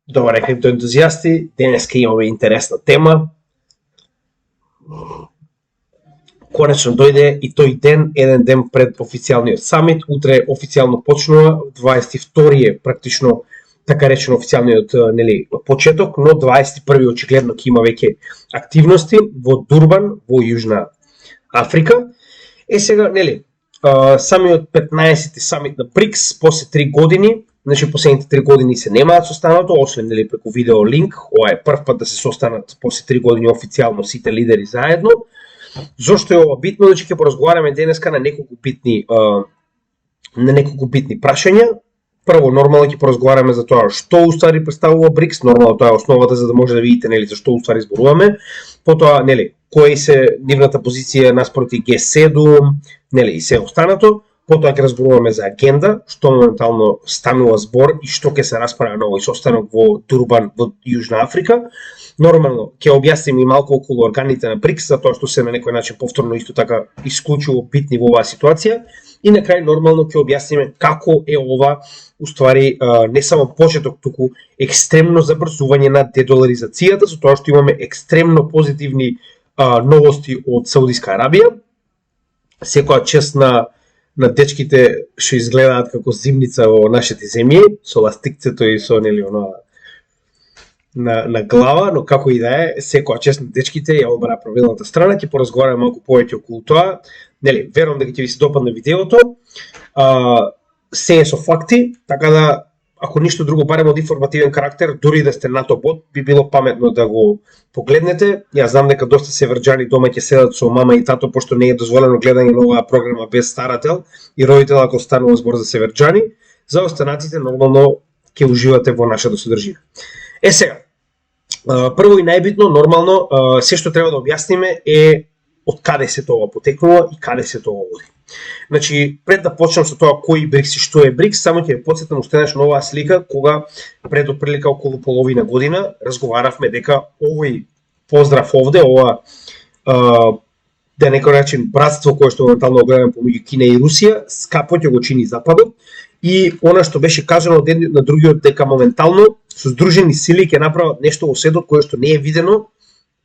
Добре, криптоентузијасти, денеска имаме интересна тема. Конечно дојде и тој ден, еден ден пред официјалниот самит. Утре официјално почнува, 22 е практично така речено официјалниот почеток, но 21 очигледно ќе има веќе активности во Дурбан, во Јужна Африка. Сега, самиот 15-ти самит на БРИКС после 3 години, значи последните 3 години се немаат состанато, освен преку видео линк. Ова е прв пат да се состанат после 3 години официјално сите лидери заедно. Зошто е ова битно? Значи ќе поразговараме денеска на неколку битни прашања. Прво, нормално ќе поразговараме за тоа што уствари представува БРИКС, нормално тоа е основата за да може да видите за што уствари зборуваме. Потоа, кој се нивната позиција наспроти Г7, и се останато. Потоа ќе разборуваме за агенда, што моментално станува збор и што ќе се расправа на овој состанок во Дурбан, во Јужна Африка. Нормално ќе објасним и малку околу органите на БРИКС, затоа што се на некој начин повторно исто така исклучиво битни во оваа ситуација. И на крај нормално ќе објасниме како е ова уствари не само почеток, туку екстремно забрзување на дедоларизацијата, со тоа што имаме екстремно позитивни новости од Саудиска Арабија. Секоја чест на дечките што изгледаат како зимница во нашите земји, со ластикцето и со на глава, но како и да е, секоја чест на дечките ја одбара правилната страна. Ќе поразговараме малку повеќе околу тоа. Верувам дека ќе ви се допадне видеото. Се е со факти, така да ако ништо друго, барем од информативен карактер, дури да сте НАТО бот, би било паметно да го погледнете. Јас знам дека доста северџани дома ќе седат со мама и тато, пошто не е дозволено гледање на оваа програма без старател и родител ако станува збор за северџани. За останатите нормално ќе уживате во нашата содржина. Сега, прво и најбитно, нормално, се што треба да објасниме е од каде се тоа потекнува и каде се тоа води. Значи, пред да почнем со тоа кој БРИКС и што е БРИКС, само ќе ве потсетам уште еднаш на оваа слика, кога пред отприлика околу половина година разговаравме дека овој поздрав овде, ова да некој начин братство кое што моментално гледаме помеѓу Кина и Русија, скапо ќе го чини Западот. И она што беше кажано од еден на другиот дека моментално со здружени сили ќе направат нешто во светот кое што не е видено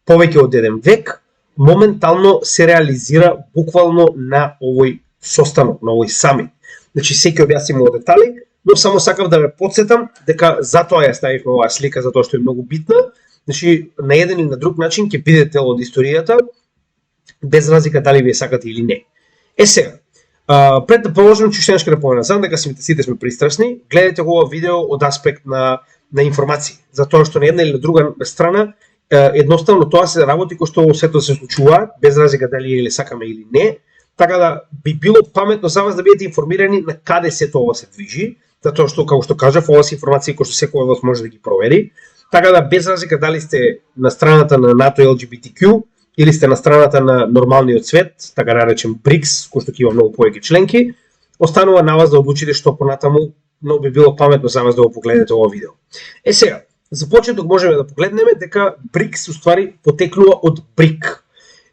повеќе од еден век, моментално се реализира буквално на овој состанок, на овој самит. Значи, се ќе објасниме во детали, но само сакав да ве потсетам дека затоа ја ставивме оваа слика, затоа што е многу битна. Значи, на еден или на друг начин ќе биде дел од историјата, без разлика дали вие сакате или не. Сега, пред да продолжиме, уште еднаш ќе напоменам дека сите сме пристрасни, гледате ова видео од аспект на информации, затоа што на една или на друга страна едноставно тоа се работи кој што во светот се случува, без разлика дали или сакаме или не. Така да би било паметно за вас да бидете информирани на каде се тоа се движи, затоа што како што кажав, ова се информации кои што секој од вас може да ги провери. Така да без разлика дали сте на страната на НАТО и ЛГБТQ или сте на страната на нормалниот свет, така наречен БРИКС, кој што ќе има многу повеќе членки, останува на вас да одлучите што понатаму, но би било паметно за вас да го погледнете ова видео. Сега, за почеток можеме да погледнеме дека БРИКС уствари потекнува од БРИК.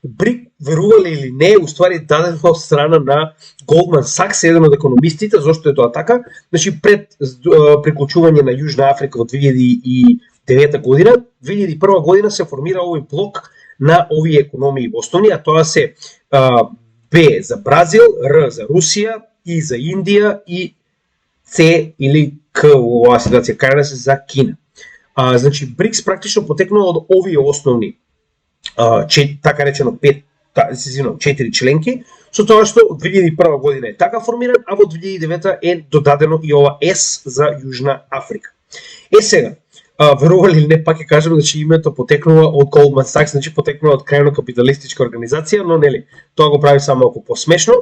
БРИК, верувале или не, уствари дадено од страна на Goldman Sachs, еден од економистите. Зошто е тоа така? Значи, пред приклучување на Јужна Африка од 2009 година, 2001 година се формира овој блок на овие економии основни, а тоа се Б за Бразил, Р за Русија, И за Индија и С или К во оваа ситуација КРС за Кина. Значи, БРИКС практично потекнува од овие основни така речено 4 членки, со тоа што од 2001 година е така формиран, а во 2009 е додадено и ова С за Јужна Африка. Сега, верували или не, пак ќе кажам, значи името потекнува од Goldman Sachs, значи потекнува од крајно капиталистичка организација, но тоа го прави само малку посмешно.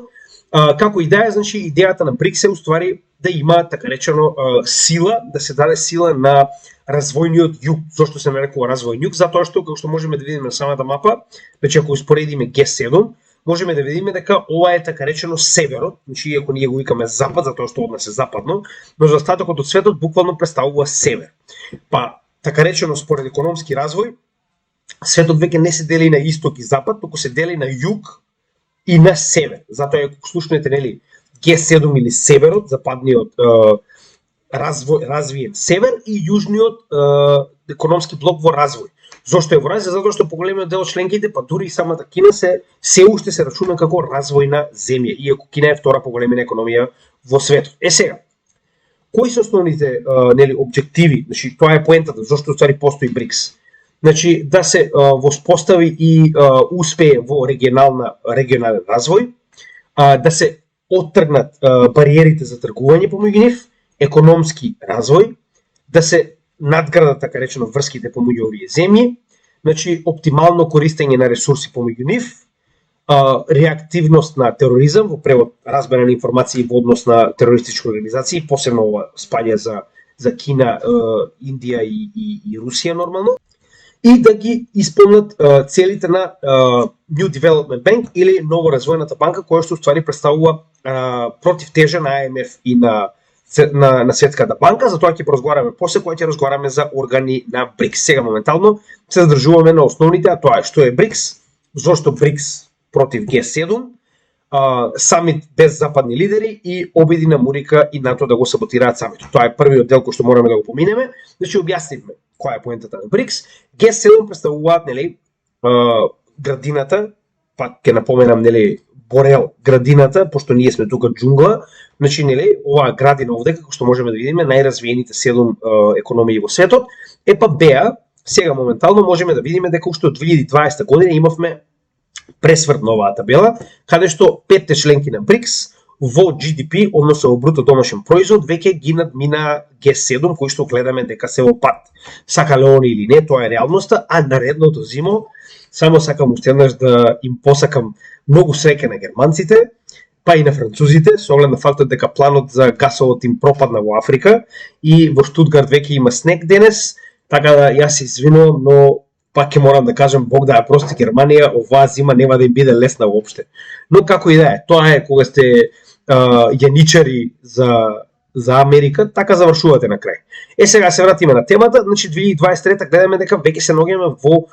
Како идеја, значи идејата на БРИКС е уствари да има така речено сила, да се даде сила на развојниот југ. Зошто се нарекува развојен југ? Затоа што, како што можеме да видиме на самата мапа, значи ако успоредиме Г7, можеме да видиме дека ова е така речено северот, значи иако ние го викаме запад, затоа што од нас е западно, но за остатокот од светот буквално представува север. Па, така речено според економски развој, светот веќе не се дели на исток и запад, туку се дели на југ и на север. Затоа ако слушнете Г7 или северот, западниот развиет север и јужниот економски блок во развој. Зошто е во развој? Затоа што поголемиот дел од членките, па дури и самата Кина се уште се рачуна како развојна земја, иако Кина е втора по големина економија во светот. Сега, кои се основните објективи? Значи, тоа е поентата, зашто ствари постои БРИКС. Значи, да се воспостави и успее во регионален развој, да се оттргнат бариерите за тргување помеѓу нив, економски развој, да се надградат, така речено, врските помеѓу овие земји, значи, оптимално користење на ресурси помеѓу нив, реактивност на тероризам, во превод разбера на информации во однос на терористички организации, посебно ова спаѓа за Кина, Индија и Русија нормално, и да ги исполнат целите на New Development Bank или ново развојната банка, која што ствари представува противтежа на АМФ и на Светската банка. За тоа ќе поразговараме после, кога ќе разговараме за органи на БРИКС. Сега моментално се задржуваме на основните, а тоа е што е БРИКС, зошто БРИКС против Г7, самит без западни лидери и обиди на Мурика и НАТО да го саботираат самитот. Тоа е првиот дел кој што мораме да го поминеме. Значи објаснивме која е поентата на БРИКС. Г7 представуваат, нели, градината, па ќе напоменам, нели, Борел градината, пошто ние сме тука џунгла. Значи, нели, оваа градина овде, како што можеме да видиме, најразвиените 7 економии во светот, е па БЕА. Сега моментално можеме да видиме дека уште од 2020 година имавме пресврт на оваа табела, каде што 5 членки на БРИКС во GDP, односно во бруто домашен производ, веќе ги надмина Г7, кои што гледаме дека се во пат. Сакале они или не, тоа е реалноста, а наредното зимо, само сакам уште еднаш да им посакам многу среќа на германците, па и на французите, со оглед на фактот дека планот за гасовот им пропадна во Африка и во Штутгарт веќе има снег денес, така да јас се извинувам, но пак ќе морам да кажам, Бог да ја прости, Германија оваа зима нема да им биде лесна воопште. Но како и да е, тоа е кога сте јаничари за Америка, така завршувате на крај. Сега се вратиме на темата, значи 2023 гледаме дека веќе се наоѓаме во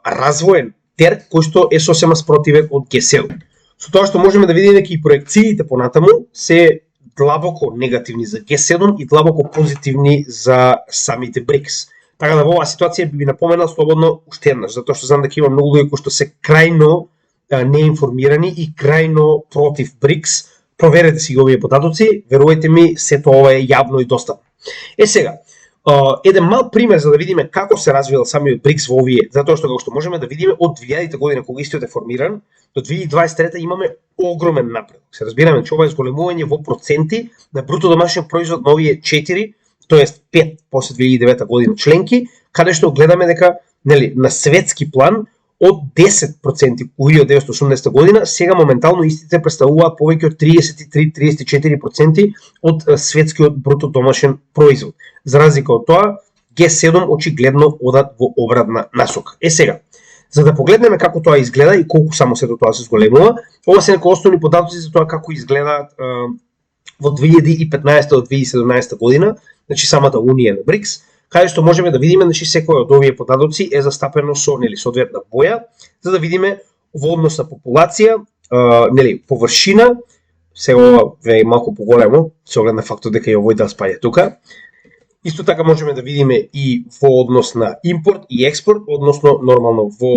развоен терк кој што е сосема спротивен од Г7. Со тоа што можеме да видиме дека и проекциите понатаму се длабоко негативни за Г7 и длабоко позитивни за самите БРИКС. Така да во оваа ситуација би напоменал слободно уште еднаш, затоа што знам дека има многу луѓе кои што се крајно неинформирани и крајно против БРИКС. Проверете си ги овие податоци, верувајте ми, сето ова е јавно и достапно. Сега, еден мал пример за да видиме како се развил самиот БРИКС во овие, затоа што како што можеме да видиме од 2000 година кога истиот е формиран, до 2023 имаме огромен напредок. Се разбираме, че ова е зголемување во проценти на бруто домашен производ на овие 4, тоест 5 после 2009 година членки, каде што гледаме дека, нели, на светски план од 10% во 1980 година, сега моментално истите представуваат повеќе од 33-34% од светскиот бруто домашен производ. За разлика од тоа, Г7 очигледно одат во обратна насока. Сега, за да погледнеме како тоа изгледа и колку само сето тоа се зголемува, ова се некои основни податоци за тоа како изгледаат во 2015 до 2017 година, значи самата унија на БРИКС, каде што можеме да видиме, значи секој од овие податоци е застапено со, нели, соодветна боја, за да видиме во однос на популација, нели, површина, сега ова е малку поголемо, со оглед на фактот дека и овој дел спаѓа тука. Исто така можеме да видиме и во однос на импорт и експорт, односно нормално во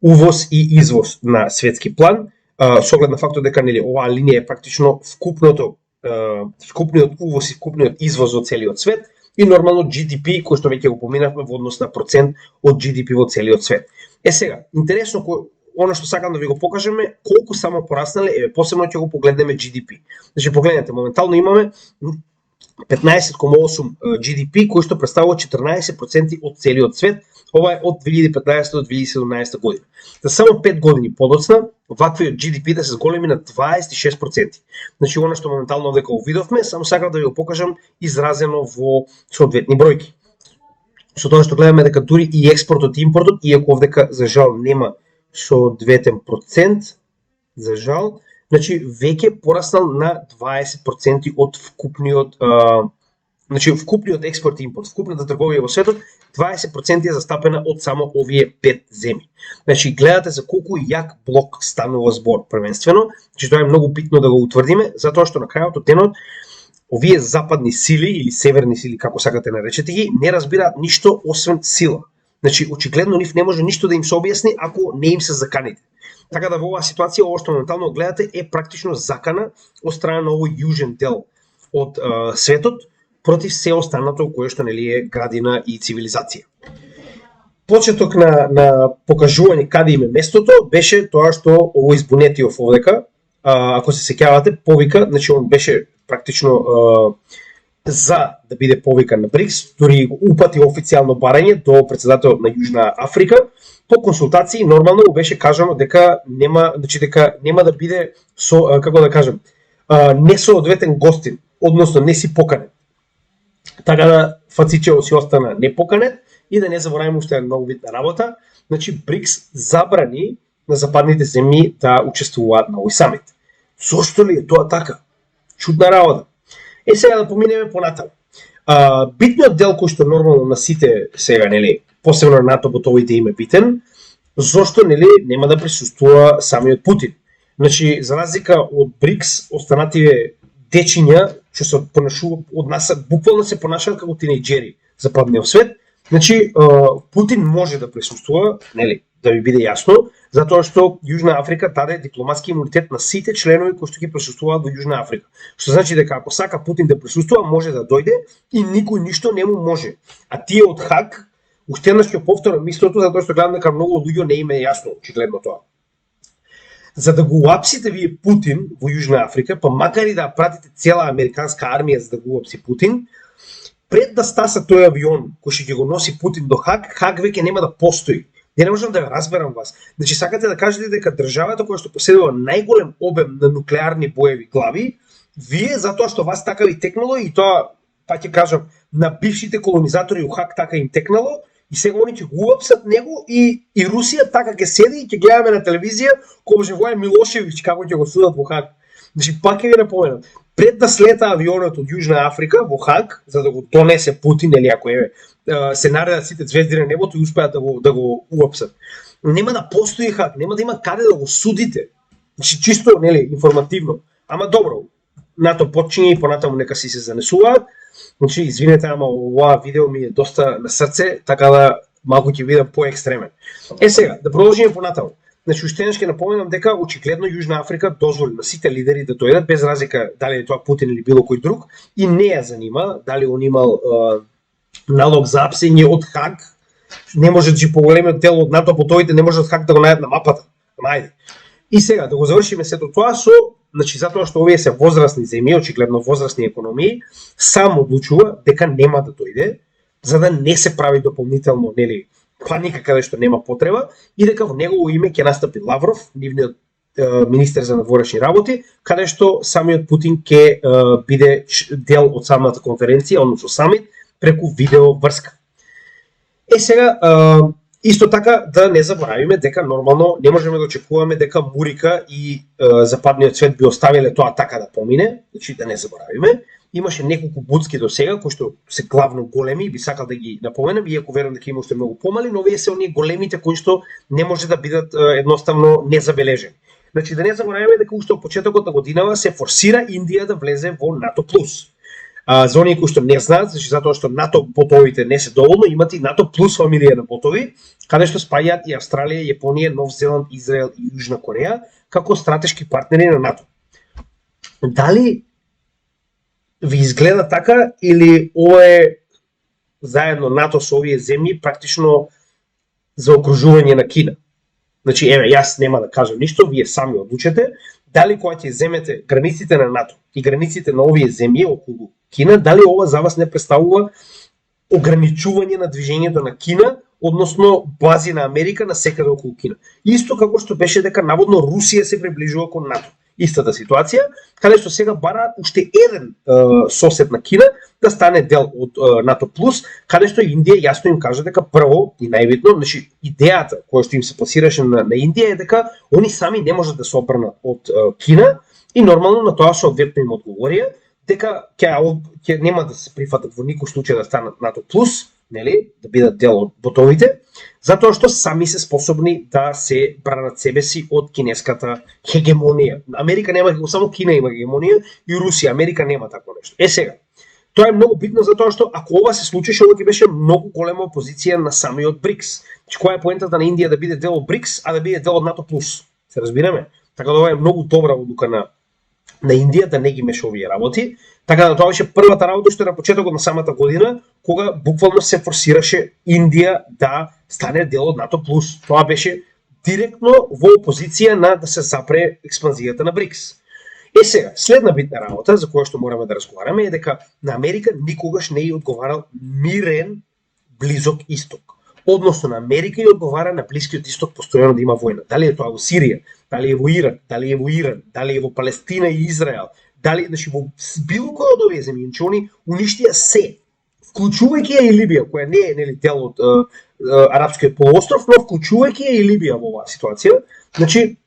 увоз и извоз на светски план, со оглед на фактот дека, нели, оваа линија е практично вкупниот увоз и вкупниот извоз од целиот свет, и нормално GDP, кој што веќе го поминавме во однос на процент од GDP во целиот свет. Сега, интересно, оно што сакам да ви го покажеме, колку само пораснале, посебно ќе го погледнеме GDP. Значи, погледнете, моментално имаме 15,8 GDP, кој што представува 14% од целиот свет. Ова е од 2015 до 2017 година. За само 5 години подоцна, ваквиот GDP да се зголеми на 26%. Значи, оно што моментално дека го видовме, само сакам да ви го покажам изразено во соодветни бројки. Со тоа што гледаме дека дури и експортот и импортот, иако овдека за жал нема соодветен процент, за жал, значи веќе пораснал на 20% од вкупниот значи вкупниот експорт и импорт, вкупната трговија во светот, 20% е застапена од само овие 5 земји. Значи гледате за колку јак блок станува збор првенствено, значи тоа е многу битно да го утврдиме, затоа што на крајот од денот овие западни сили или северни сили, како сакате наречете ги, не разбираат ништо освен сила. Значи, очигледно нив не може ништо да им се објасни ако не им се заканите. Така да во оваа ситуација, ово што моментално гледате е практично закана од страна на овој јужен дел од светот против се останато кое што нели е градина и цивилизација. Почеток на покажување каде им е местото беше тоа што овој Збунетиов овдека, ако се сеќавате, повика, значи он беше практично за да биде повикан на БРИКС, дури упати официјално барање до председателот на Јужна Африка. По консултации нормално му беше кажано дека нема да биде со, како да кажем, несоодветен гостин, односно не си поканет. Така да Фацичево си остана непоканет и да не забораваме уште многу битна работа, значи БРИКС забрани на западните земји да учествуваат на овој самит. Зошто ли е тоа така? Чудна работа. Сега да поминеме понатаму. Битниот дел кој што нормално на сите сега, нели, посебно на НАТО ботовите им е битен, зошто нели нема да присуствува самиот Путин. Значи, за разлика од БРИКС, останативе дечиња што се од нас буквално се понашаат како тинејџери западниот свет. Значи, Путин може да присуствува, нели, да ви биде јасно, затоа што Јужна Африка даде дипломатски имунитет на сите членови кои што ги присуствуваат во Јужна Африка. Што значи дека ако сака Путин да присуствува, може да дојде и никој ништо не му може. А тие од Хаг, уште еднаш ќе повторам мислото, затоа што гледам дека многу луѓе не им е јасно очигледно тоа. За да го уапсите вие Путин во Јужна Африка, па макар и да пратите цела американска армија за да го уапси Путин, пред да стаса тој авион кој ќе го носи Путин до Хаг, Хаг веќе нема да постои. Не можам да ја разберам вас. Значи сакате да кажете дека државата која што поседува најголем обем на нуклеарни боеви глави, вие затоа што вас така ви текнало и тоа, па ќе кажам, на бившите колонизатори у Хаг така им текнало, и сега они ќе го уапсат него и Русија така ќе седи и ќе гледаме на телевизија кога Живој Милошевиќ како ќе го судат во Хаг. Значи пак ќе ви напоменам, пред да слета авионот од Јужна Африка во Хаг за да го донесе Путин или ако се наредат сите звезди на небото и успеат да го уапсат. Нема да постои Хаг, нема да има каде да го судите. Значи чисто, нели, информативно. Ама добро, НАТО почине и понатаму нека си се занесуваат. Значи, извинете, ама оваа видео ми е доста на срце, така да малку ќе бидам поекстремен. Сега, да продолжиме понатаму. Значи, уште еднаш ќе напоменам дека очигледно Јужна Африка дозволи на сите лидери да дојдат без разлика дали е тоа Путин или било кој друг и не ја занима дали он имал налог за апсење од Хаг. Не може да поголемиот дел од НАТО потоите не може од Хаг да го најдат на мапата. Мајде. И сега да го завршиме сето тоа со, значи затоа што овие се возрастни земји, очигледно возрастни економии, сам одлучува дека нема да дојде, за да не се прави дополнително, нели, паника каде што нема потреба и дека во негово име ќе настапи Лавров, нивниот министер за надворешни работи, каде што самиот Путин ќе биде дел од самата конференција, односно самит, преку видео врска. Сега, исто така да не заборавиме дека нормално не можеме да очекуваме дека Мурика и западниот свет би оставиле тоа така да помине, значи да не заборавиме. Имаше неколку буцки до сега кои што се главно големи и би сакал да ги напоменам, иако верувам дека има уште многу помали, но овие се оние големите кои што не може да бидат едноставно незабележени. Значи да не заборавиме дека уште од почетокот на годинава се форсира Индија да влезе во НАТО+. За оние кои што не знаат, значи затоа што НАТО ботовите не се доволно, имат и НАТО плюс фамилија на ботови, каде што спаѓаат и Австралија, Јапонија, Нов Зеланд, Израел и Јужна Кореја како стратешки партнери на НАТО. Дали ви изгледа така или ова е заедно НАТО со овие земји практично за окружување на Кина? Значи, јас нема да кажам ништо, вие сами одлучете, дали кога ќе земете границите на НАТО и границите на овие земји околу Кина, дали ова за вас не представува ограничување на движењето на Кина, односно бази на Америка на секаде околу Кина. Исто како што беше дека наводно Русија се приближува кон НАТО. Истата ситуација, каде што сега бараат уште еден сосед на Кина да стане дел од НАТО+, каде што Индија јасно им кажа дека прво и најбитно, значи идејата која што им се пласираше на Индија е дека они сами не можат да се одбранат од Кина и нормално на тоа соодветно им одговорија дека ќе нема да се прифатат во никој случај да станат НАТО+, нели, да бидат дел од ботовите, затоа што сами се способни да се бранат себе си од кинеската хегемонија. Америка нема, само Кина има хегемонија и Русија, Америка нема такво нешто. Сега, тоа е многу битно затоа што ако ова се случише, ова ќе беше многу голема опозиција на самиот БРИКС. Која е поентата на Индија да биде дел од БРИКС, а да биде дел од НАТО плюс? Се разбираме? Така да ова е многу добра одлука на Индија да не ги меша овие работи. Така да тоа беше првата работа што на почетокот на самата година, кога буквално се форсираше Индија да стане дел од НАТО плюс. Тоа беше директно во опозиција на да се запре експанзијата на БРИКС. Сега, следна битна работа за која што мораме да разговараме е дека на Америка никогаш не ја одговарал мирен Близок Исток. Односно на Америка ја одговара на Блискиот Исток постојано да има војна. Дали е тоа во Сирија, дали е во Ирак, дали е во Иран, дали е во Палестина и Израел, дали значи во било која од овие земји, они уништија се, вклучувајќи ја и Либија, која не е нели дел од арапскиот полуостров, но вклучувајќи ја и Либија во оваа ситуација, значи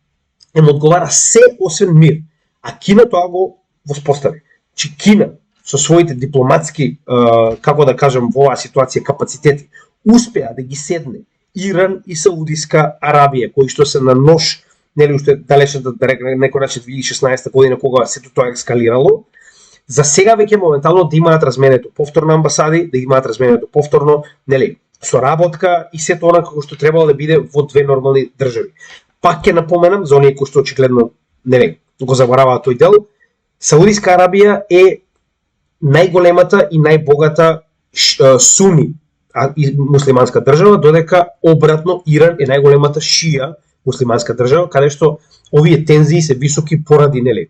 им одговара се освен мир. А Кина тоа го воспостави. Че Кина со своите дипломатски, како да кажам, во оваа ситуација капацитети, успеа да ги седне Иран и Саудиска Арабија, кои што се на нож, нели уште далечната да некој начин 2016 година кога сето тоа ескалирало, за сега веќе моментално да имаат разменето повторно амбасади, да имаат разменето повторно, нели, соработка и сето она како што требало да биде во две нормални држави. Пак ќе напоменам за оние кои што очигледно нели го забораваат тој дел, Саудиска Арабија е најголемата и најбогата суни и муслиманска држава, додека обратно Иран е најголемата шија муслиманска држава, каде што овие тензии се високи поради нели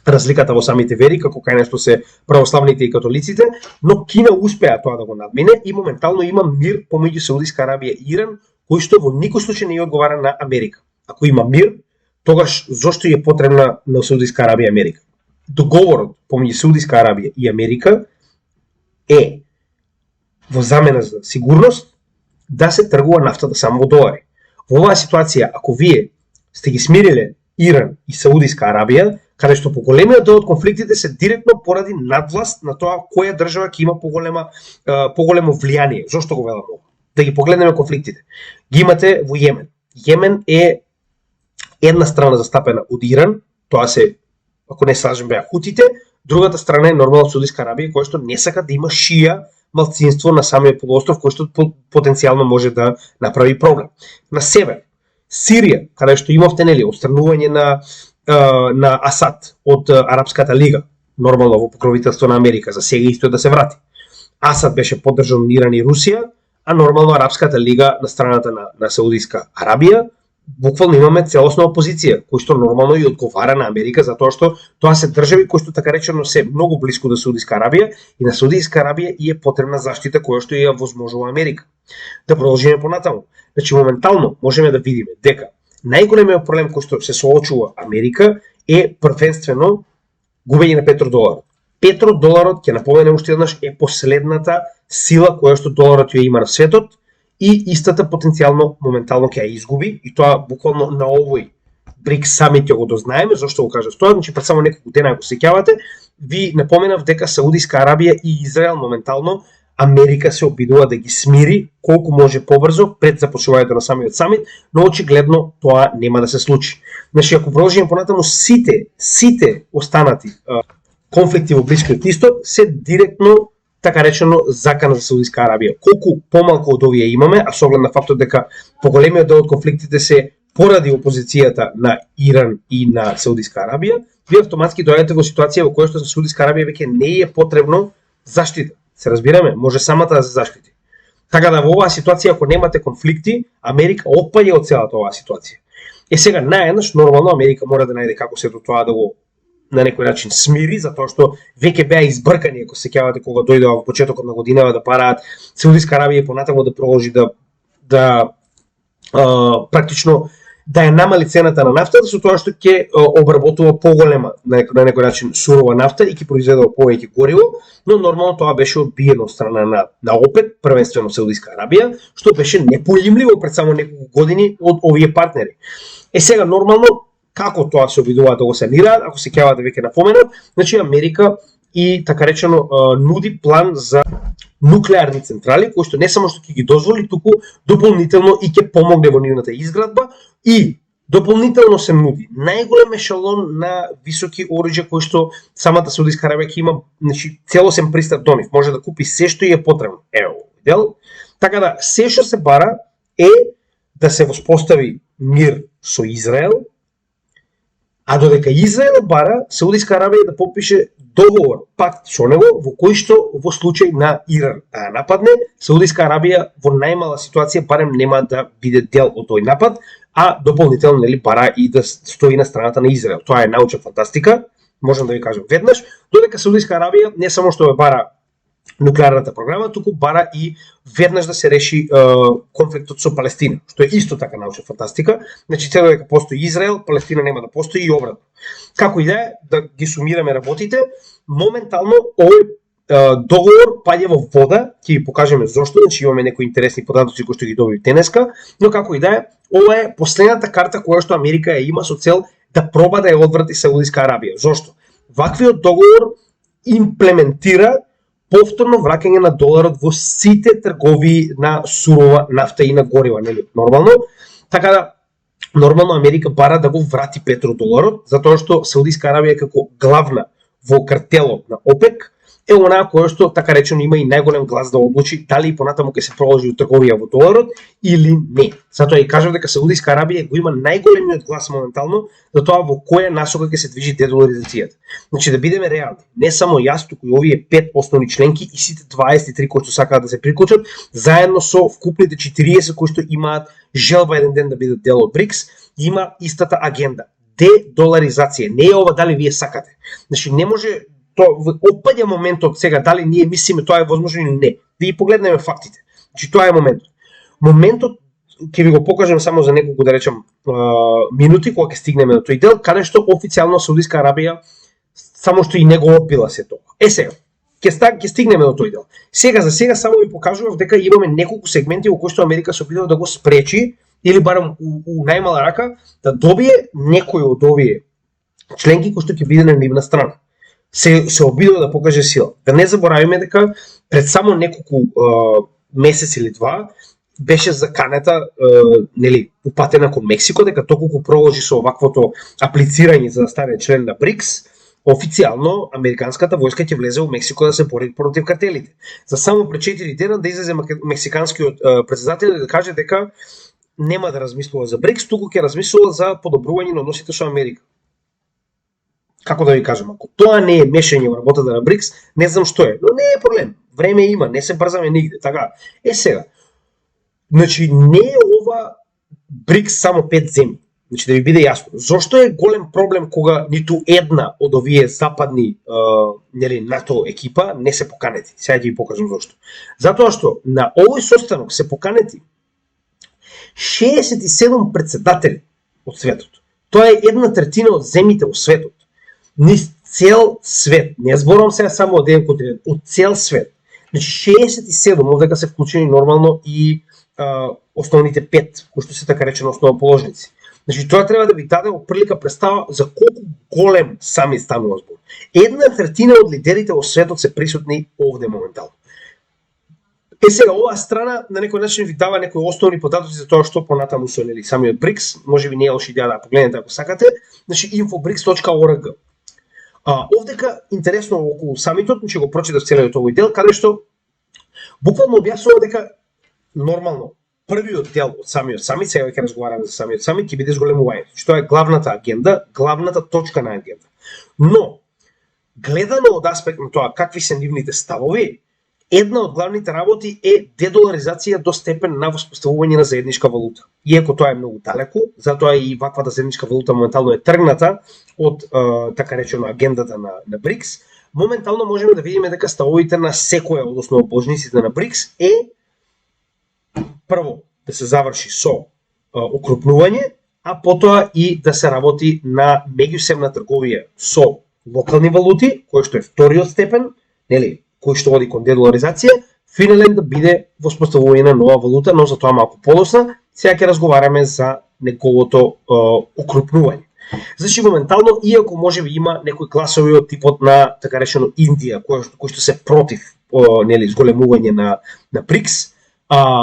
разликата во самите вери, како кај нешто се православните и католиците, но Кина успеа тоа да го надмине и моментално има мир помеѓу Саудиска Арабија и Иран, кој што во никој случај не ја одговара на Америка. Ако има мир, тогаш зошто е потребна на Саудиска Арабија и Америка? Договорот помеѓу Саудиска Арабија и Америка е во замена за сигурност да се тргува нафтата само во долари. Во оваа ситуација, ако вие сте ги смириле Иран и Саудиска Арабија, каде што поголемиот дел од конфликтите се директно поради надвласт на тоа која држава ќе има поголемо влијание. Зошто го велам ова? Да ги погледнеме конфликтите. Ги имате во Јемен. Јемен е една страна застапена од Иран, тоа се, ако не се лажем, беа хутите, другата страна е нормално Саудиска Арабија, која што не сака да има шија малцинство на самиот полуостров, кој што потенцијално може да направи проблем. На север, Сирија, каде што имавте нели отстранување на Асад од Арапската лига, нормално во покровителство на Америка, за сега исто да се врати. Асад беше поддржан од Иран и Русија, а нормално Арапската лига на страната на Саудиска Арабија, буквално имаме целосна опозиција, кој што нормално и одговара на Америка, затоа што тоа се држави кои што така речено се многу блиску до Саудиска Арабија и на Саудиска Арабија и е потребна заштита која што ја возможува Америка. Да продолжиме понатаму. Значи моментално можеме да видиме дека најголемиот проблем кој што се соочува Америка е првенствено губење на петродоларот. Петродоларот, ќе напоменем уште еднаш, е последната сила која што доларот ја има на светот и истата потенцијално моментално ќе ја изгуби и тоа буквално на овој БРИКС самит ќе го дознаеме. Зошто го кажав тоа? Значи пред само неколку дена, ако се сеќавате, ви напоменав дека Саудиска Арабија и Израел моментално Америка се обидува да ги смири колку може побрзо пред започнувањето на самиот самит, но очигледно тоа нема да се случи. Значи ако продолжиме понатаму, сите останати конфликти во Блискиот Исток се директно така речено закана за Саудиска Арабија. Колку помалку од овие имаме, а со оглед на фактот дека поголемиот дел од конфликтите се поради опозицијата на Иран и на Саудиска Арабија, вие автоматски доаѓате во ситуација во која што за Саудиска Арабија веќе не е потребно заштита. Се разбираме, може самата да се заштити. Така да во оваа ситуација, ако немате конфликти, Америка отпаѓа од целата оваа ситуација. Сега наеднаш нормално Америка мора да најде како сето тоа да го на некој начин смири, затоа што веќе беа избркани, ако се сеќавате кога дојдоа во почетокот на годинава да параат Саудиска Арабија понатаму да продолжи практично да ја намали цената на нафтата со тоа што ќе обработува поголема на некој начин сурова нафта и ќе произведува повеќе гориво, но нормално тоа беше одбиено од страна на ОПЕК, првенствено Саудиска Арабија, што беше непоимливо пред само неколку години од овие партнери. Сега нормално како тоа се обидуваат да го санираат, ако се сеќавате веќе напоменав, значи Америка и така речено нуди план за нуклеарни централи, кои што не само што ќе ги дозволи, туку дополнително и ќе помогне во нивната изградба и дополнително се нуди најголем ешелон на високи оружја кои што самата Саудиска Арабија ќе има, значи целосен пристап до нив, може да купи се што е потребно. Ево, видел? Така да се што се бара е да се воспостави мир со Израел, а додека Израел бара Саудиска Арабија да подпише договор, пакт со него, во кој што во случај на Иран да нападне, Саудиска Арабија во најмала ситуација барем нема да биде дел од тој напад, а дополнително нели бара и да стои на страната на Израел. Тоа е научна фантастика, можам да ви кажам веднаш, додека Саудиска Арабија не само што ја бара нуклеарната програма, туку бара и веднаш да се реши конфликтот со Палестина, што е исто така научна фантастика. Значи, цело дека постои Израел, Палестина нема да постои и обратно. Како и да ги сумираме работите, моментално овој договор паѓа во вода, ќе ви покажеме зошто, значи имаме некои интересни податоци кои што ги добив денеска, но како и ова е последната карта која што Америка ја има со цел да проба да ја одврати Саудиска Арабија. Зошто? Ваквиот договор имплементира повторно враќање на доларот во сите трговии на сурова нафта и на горива, нели? Нормално. Така да нормално Америка бара да го врати петродоларот, затоа што Саудиска Арабија како главна во картелот на ОПЕК е онаа која што така речено има и најголем глас да одлучи дали и понатаму ќе се продолжи трговија во доларот или не. Затоа и кажав дека Саудиска Арабија го има најголемиот глас моментално за тоа во која насока ќе се движи дедоларизацијата. Значи да бидеме реални, не само јас, туку и овие 5 основни членки и сите 23 кои што сакаат да се приклучат, заедно со вкупните 40 кои што имаат желба еден ден да бидат дел од БРИКС, има истата агенда. Дедоларизација. Не е ова дали вие сакате. Значи не може опаѓа моментот сега дали ние мислиме тоа е возможно или не. Да ги погледнеме фактите. Значи тоа е моментот. Моментот ќе ви го покажам само за неколку да речам минути кога ќе стигнеме до тој дел каде што официјално Саудиска Арабија само што и не го одбила се тоа. Сега ќе стигнеме до тој дел. За сега само ви покажував дека имаме неколку сегменти во кои што Америка се обидува да го спречи или барем у најмала рака да добие некој од овие членки кои што ќе биде на нивна страна. Се обидува да покаже сила. Да не заборавиме дека пред само неколку месец или два беше заканета нели упатена кон Мексико дека токолку продолжи со оваквото аплицирање за да стане член на БРИКС, официјално американската војска ќе влезе во Мексико да се бори против картелите. За само пред 4 дена да излезе мексиканскиот претседател да каже дека нема да размислува за БРИКС, туку ќе размислува за подобрување на односите со Америка. Како да ви кажам, ако тоа не е мешање во работата на БРИКС, не знам што е, но не е проблем. Време има, не се брзаме нигде, така. Сега. Значи не е ова БРИКС само 5 земји. Значи да ви биде јасно. Зошто е голем проблем кога ниту една од овие западни нели НАТО екипа не се поканети? Сега ќе ви покажам зошто. Затоа што на овој состанок се поканети 67 претседатели од светот. Тоа е 1/3 од земјите во светот. Низ цел свет, не зборувам сега само од еден континент, од цел свет. Значи 67, овдека се вклучени нормално и основните 5, кои што се така речено основоположници. Значи тоа треба да ви даде опрлика представа за колку голем самит станува збор. 1/3 од лидерите во светот се присутни овде моментално. Сега оваа страна на некој начин ви дава некои основни податоци за тоа што понатаму со нели самиот БРИКС, можеби не е лоша идеја да погледнете ако сакате, значи infobrix.org. Овдека интересно околу самитот, значи го прочитав целиот овој дел каде што буквално објаснува дека нормално првиот дел од самиот самит, сега ќе разговараме за самиот самит, ќе биде зголемување. Што е главната агенда, главната точка на агенда. Но гледано од аспект на тоа какви се нивните ставови, една од главните работи е дедоларизација до степен на воспоставување на заедничка валута. Иако тоа е многу далеко, затоа и ваквата заедничка валута моментално е тргната од така речено агендата на БРИКС, моментално можеме да видиме дека ставовите на секоја од основоположниците на БРИКС е прво да се заврши со окрупнување, а потоа и да се работи на меѓусебна трговија со локални валути, кој што е вториот степен, нели, кој што води кон дедоларизација, финален да биде воспоставување на нова валута, но за тоа малку подоцна. Сега ќе разговараме за неговото окрупнување. Значи моментално, иако можеби има некои класови од типот на така речено Индија, кои што се против нели зголемување на БРИКС,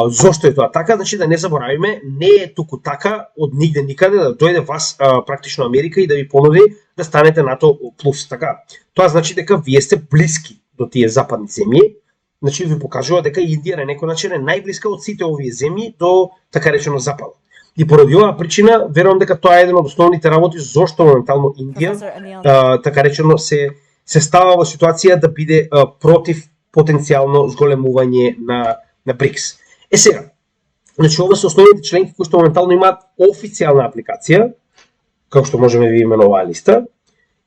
зошто е тоа така? Значи да не заборавиме, не е туку така од нигде никаде да дојде вас практично Америка и да ви понуди да станете НАТО плюс, така. Тоа значи дека вие сте блиски до тие западни земји, значи ви покажува дека Индија на некој начин е најблиска од сите овие земји до така речено запад. И поради оваа причина, верувам дека тоа е еден од основните работи зошто моментално Индија така речено се става во ситуација да биде против потенцијално зголемување на БРИКС. Сега, значи ова се основните членки кои што моментално имаат официјална апликација, како што можеме да видиме на оваа листа,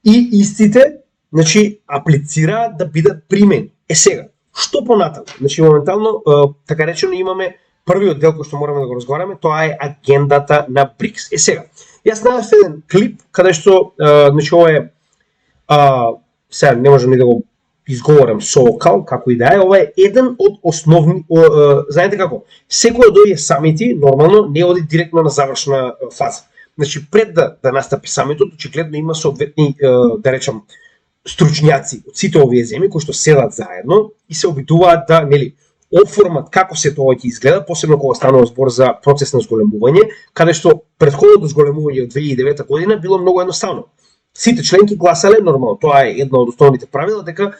и истите, значи, аплицираат да бидат примени. Сега, што понатаму? Значи, моментално, така речено, имаме првиот дел кој што мораме да го разговараме, тоа е агендата на БРИКС. Сега, јас најдов еден клип каде што, значи, ова е, сега не можам ни да го изговорам сокал, како и да е, ова е еден од основни, знаете како, секој од овие самити нормално не оди директно на завршна фаза. Значи, пред да настапи самитот, очигледно има соодветни, да речам, стручњаци од сите овие земји кои што седат заедно и се обидуваат да, нели, оформат како се тоа ќе изгледа, посебно кога станува збор за процес на зголемување, каде што претходното зголемување од 2009 година било многу едноставно. Сите членки гласале нормално, тоа е едно од основните правила, дека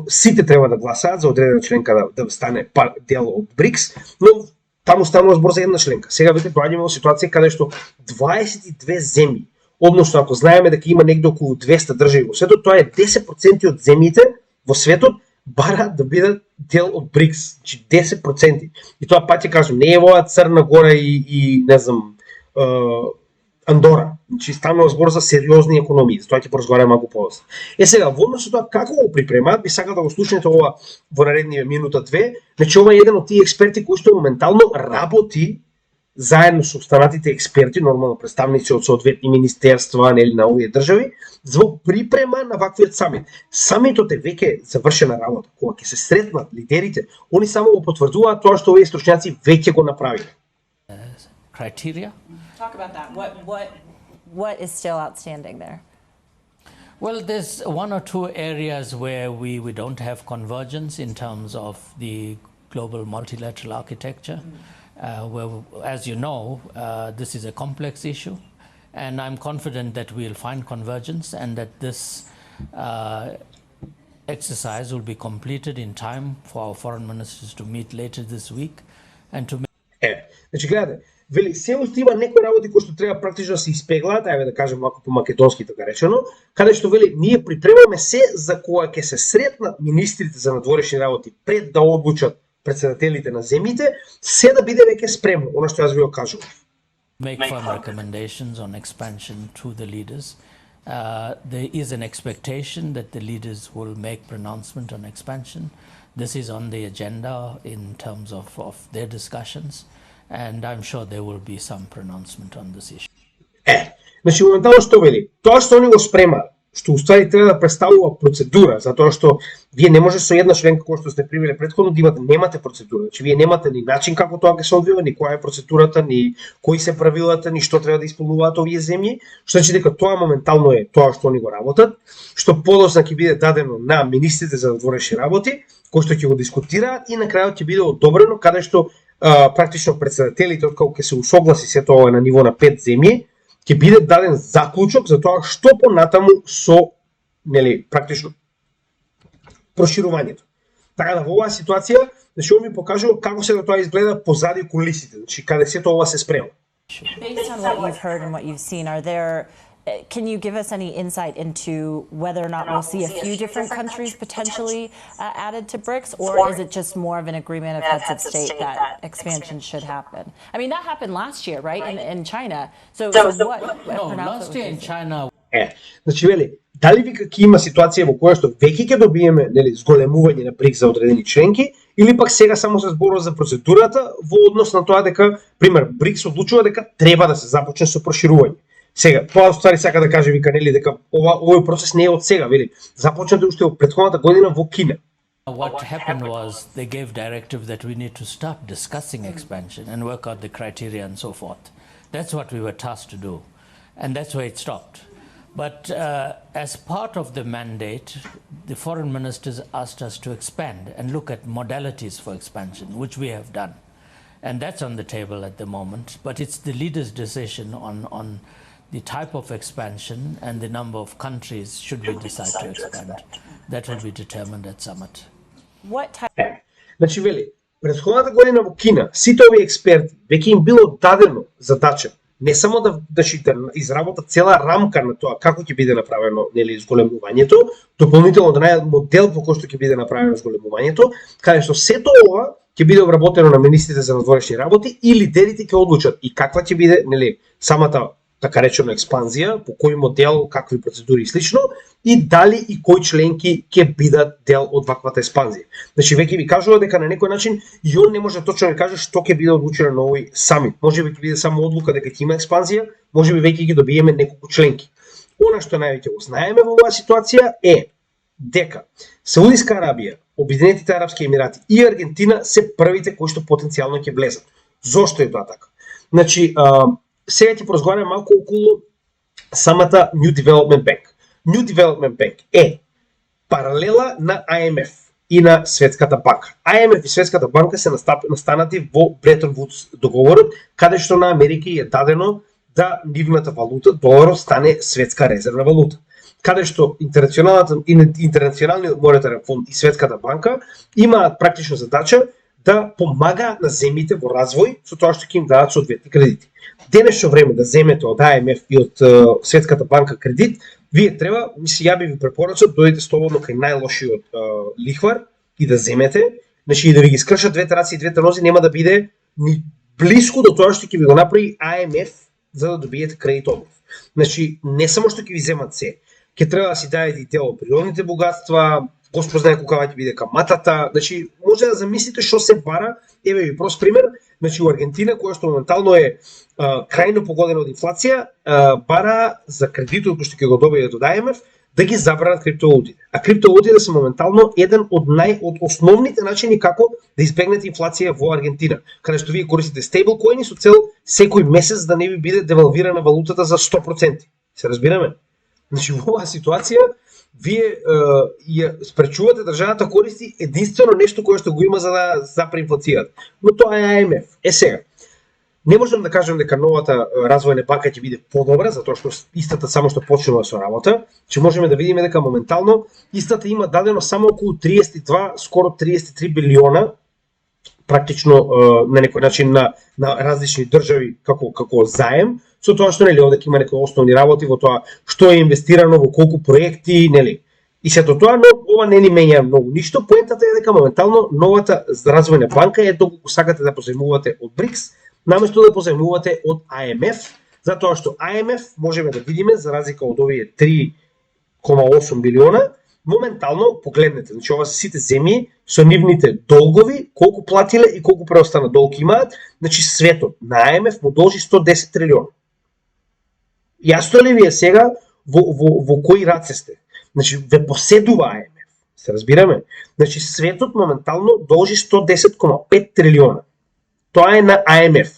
сите треба да гласаат за одредена членка да стане дел од БРИКС, но таму станува збор за една членка. Сега веќе доаѓаме во ситуација каде што 22 земји, односно ако знаеме дека има негде околу 200 држави во светот, тоа е 10% од земјите во светот бараат да бидат дел од БРИКС, значи 10%. И тоа пак ќе кажам, не е во Црна Гора и не знам, Андора. Значи станува збор за сериозни економии, за тоа ќе поразговараме малку подоцна. Сега, во однос на тоа како го припремаат, би сакал да го слушнете ова во наредниве минута две. Значи ова е еден од тие експерти кои што моментално работи заедно со останатите експерти, нормално представници од соодветни министерства, нели на овие држави, за припрема на ваквиот самит. Самитот е веќе завршена работа. Кога ќе се сретнат лидерите, они само го потврдуваат тоа што овие стручњаци веќе го направиле. Criteria? Talk about that. What is still outstanding there? Well, there's one or two areas where we don't have convergence in terms of the global multilateral architecture. Where, as you know, this is a complex issue, and I'm confident that we'll find convergence and that this exercise will be completed in time for our foreign ministers to meet later this week and to Значи, гледате, вели, се уште има некои работи кои што треба практично да се испеглаат, ајде да кажем малку по македонски така речено, каде што вели ние припремаме се за кога ќе се сретнат министрите за надворешни работи пред да одлучат председателите на земјите, се да биде веќе спремно, она што јас ви го кажував. make firm recommendations on expansion to the leaders. There is an expectation that the leaders will make pronouncement on expansion. This is on the agenda in terms of their discussions, and I'm sure there will be some pronouncement on this issue. Значи, моментално што вели, тоа што они го спремаат, што уствари треба да представува процедура, затоа што вие не може со една членка која што сте примиле претходно да немате процедура. Значи вие немате ни начин како тоа ќе се одвива, ни која е процедурата, ни кои се правилата, ни што треба да исполнуваат овие земји, што значи дека тоа моментално е тоа што они го работат, што подоцна ќе биде дадено на министрите за надворешни работи, кои што ќе го дискутираат и на крајот ќе биде одобрено, каде што практично председателите откако ќе се усогласи сето ова на ниво на 5 земји, ќе биде даден заклучок за тоа што понатаму со, нели, практично проширувањето. Така да во оваа ситуација, значи ми покажува како се тоа изгледа позади кулисите, значи каде сето ова се спрема. Based on what you've heard and what you've seen, can you give us any insight into whether or not we'll see a few different countries potentially added to BRICS, or is it just more of an agreement of heads of state that expansion should happen? I mean, that happened last year, right, in China. So what? No, last year in China. Значи вели, дали вика ќе има ситуација во која што веќе ќе добиеме, нели, зголемување на БРИКС за одредени членки, или пак сега само се зборува за процедурата во однос на тоа дека, пример, БРИКС одлучува дека треба да се започне со проширување. Сега, тоа ствари сака да каже вика, нели, дека овој процес не е од сега, вели, започнат уште од претходната година во Кина. What happened was they gave directive that we need to start discussing expansion and work out the criteria and so forth. That's what we were tasked to do. And that's where it stopped. But as part of the mandate, the foreign ministers asked us to expand and look at modalities for expansion, which we have done. And that's on the table at the moment. But it's the leaders' decision on the type of expansion and the number of countries should we decide to expand. That will be determined at summit. What type? Значи вели, претходната година во Кина, сите овие експерти веќе им било дадено задача не само да изработат цела рамка на тоа како ќе биде направено нели зголемувањето, дополнително да најдат модел по кој што ќе биде направено зголемувањето, каде што сето ова ќе биде обработено на министрите за надворешни работи и лидерите ќе одлучат и каква ќе биде нели самата така речено експанзија, по кој модел, какви процедури и слично, и дали и кои членки ќе бидат дел од ваквата експанзија. Значи веќе ви кажува дека на некој начин и он не може точно да каже што ќе биде одлучено на овој самит. Можеби ќе биде само одлука дека ќе има експанзија, можеби веќе ги добиеме неколку членки. Она што највеќе го знаеме во оваа ситуација е дека Саудиска Арабија, Обединетите арапски емирати и Аргентина се првите кои што потенцијално ќе влезат. Зошто е тоа така? Значи сега ќе поразговараме малку околу самата New Development Bank. New Development Bank е паралела на IMF и на Светската банка. IMF и Светската банка се настанати во Бретон Вудс договорот, каде што на Америка е дадено да нивната валута, доларот, стане светска резервна валута. Каде што Интернационалниот монетарен фонд и Светската банка имаат практично задача да помагаат на земјите во развој со тоа што ќе им дадат соодветни кредити. Денешно време да земете од IMF и од Светската банка кредит, вие треба, ја би ви препорачал, дојдете слободно кај најлошиот лихвар и да земете, значи и да ви ги скршат двете раце и двете нози, нема да биде ни блиску до тоа што ќе ви го направи IMF за да добиете кредит од нив. Значи не само што ќе ви земат се, ќе треба да си дадете и дел од природните богатства, Господ знае колкава ќе биде каматата, значи може да замислите што се бара. Еве ви прост пример, значи у Аргентина, која што моментално е крајно погодена од инфлација, бара за кредитот кој што ќе го добијат од IMF да ги забранат криптовалутите. А криптовалутите се моментално еден од основните начини како да избегнете инфлација во Аргентина, каде што вие користите стейблкоини со цел секој месец да не ви биде девалвирана валутата за 100%. Се разбираме? Значи во оваа ситуација вие ја спречувате државата користи единствено нешто кое што го има за да запре инфлацијата. Но тоа е IMF. Сега, не можам да кажам дека новата развојна банка ќе биде подобра, затоа што истата само што почнува со работа, че можеме да видиме дека моментално истата има дадено само околу 32, скоро 33 билиона практично на некој начин на различни држави како заем, со тоа што нели овде има некои основни работи во тоа што е инвестирано во колку проекти, нели. И сето тоа, но ова не ни менја многу ништо. Поентата е дека моментално новата развојна банка е доколку сакате да позајмувате од БРИКС, наместо да позајмувате од IMF, затоа што IMF можеме да видиме за разлика од овие 3,8 билиона, моментално погледнете, значи ова се сите земји со нивните долгови, колку платиле и колку преостана долг имаат, значи светот на IMF му должи 110 трилиона. Јасно ли ви е сега во кои раце сте? Значи ве поседува IMF, се разбираме? Значи светот моментално должи 110,5 трилиона. Тоа е на IMF.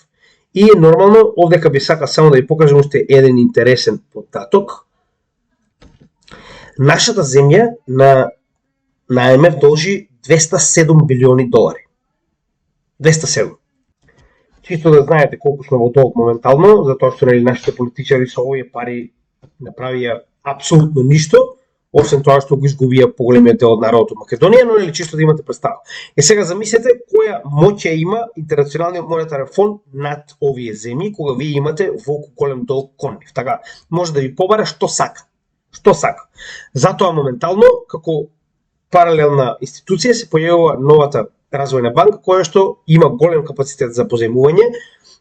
И е нормално, овдека би сака само да ви покажам уште еден интересен податок. Нашата земја на IMF должи 207 билиони долари. 207. Чисто да знаете колку сме во долг моментално, затоа што нашите политичари со овие пари направија апсолутно ништо, освен тоа што го изгубија поголемиот дел од народот од Македонија, но чисто да имате представа. Сега замислете која моќ има Интернационалниот монетарен фонд над овие земји кога вие имате волку голем долг кон нив. Така, може да ви побара што сака. Што сака. Затоа моментално, како паралелна институција, се појавува новата развојна банка, која што има голем капацитет за позајмување.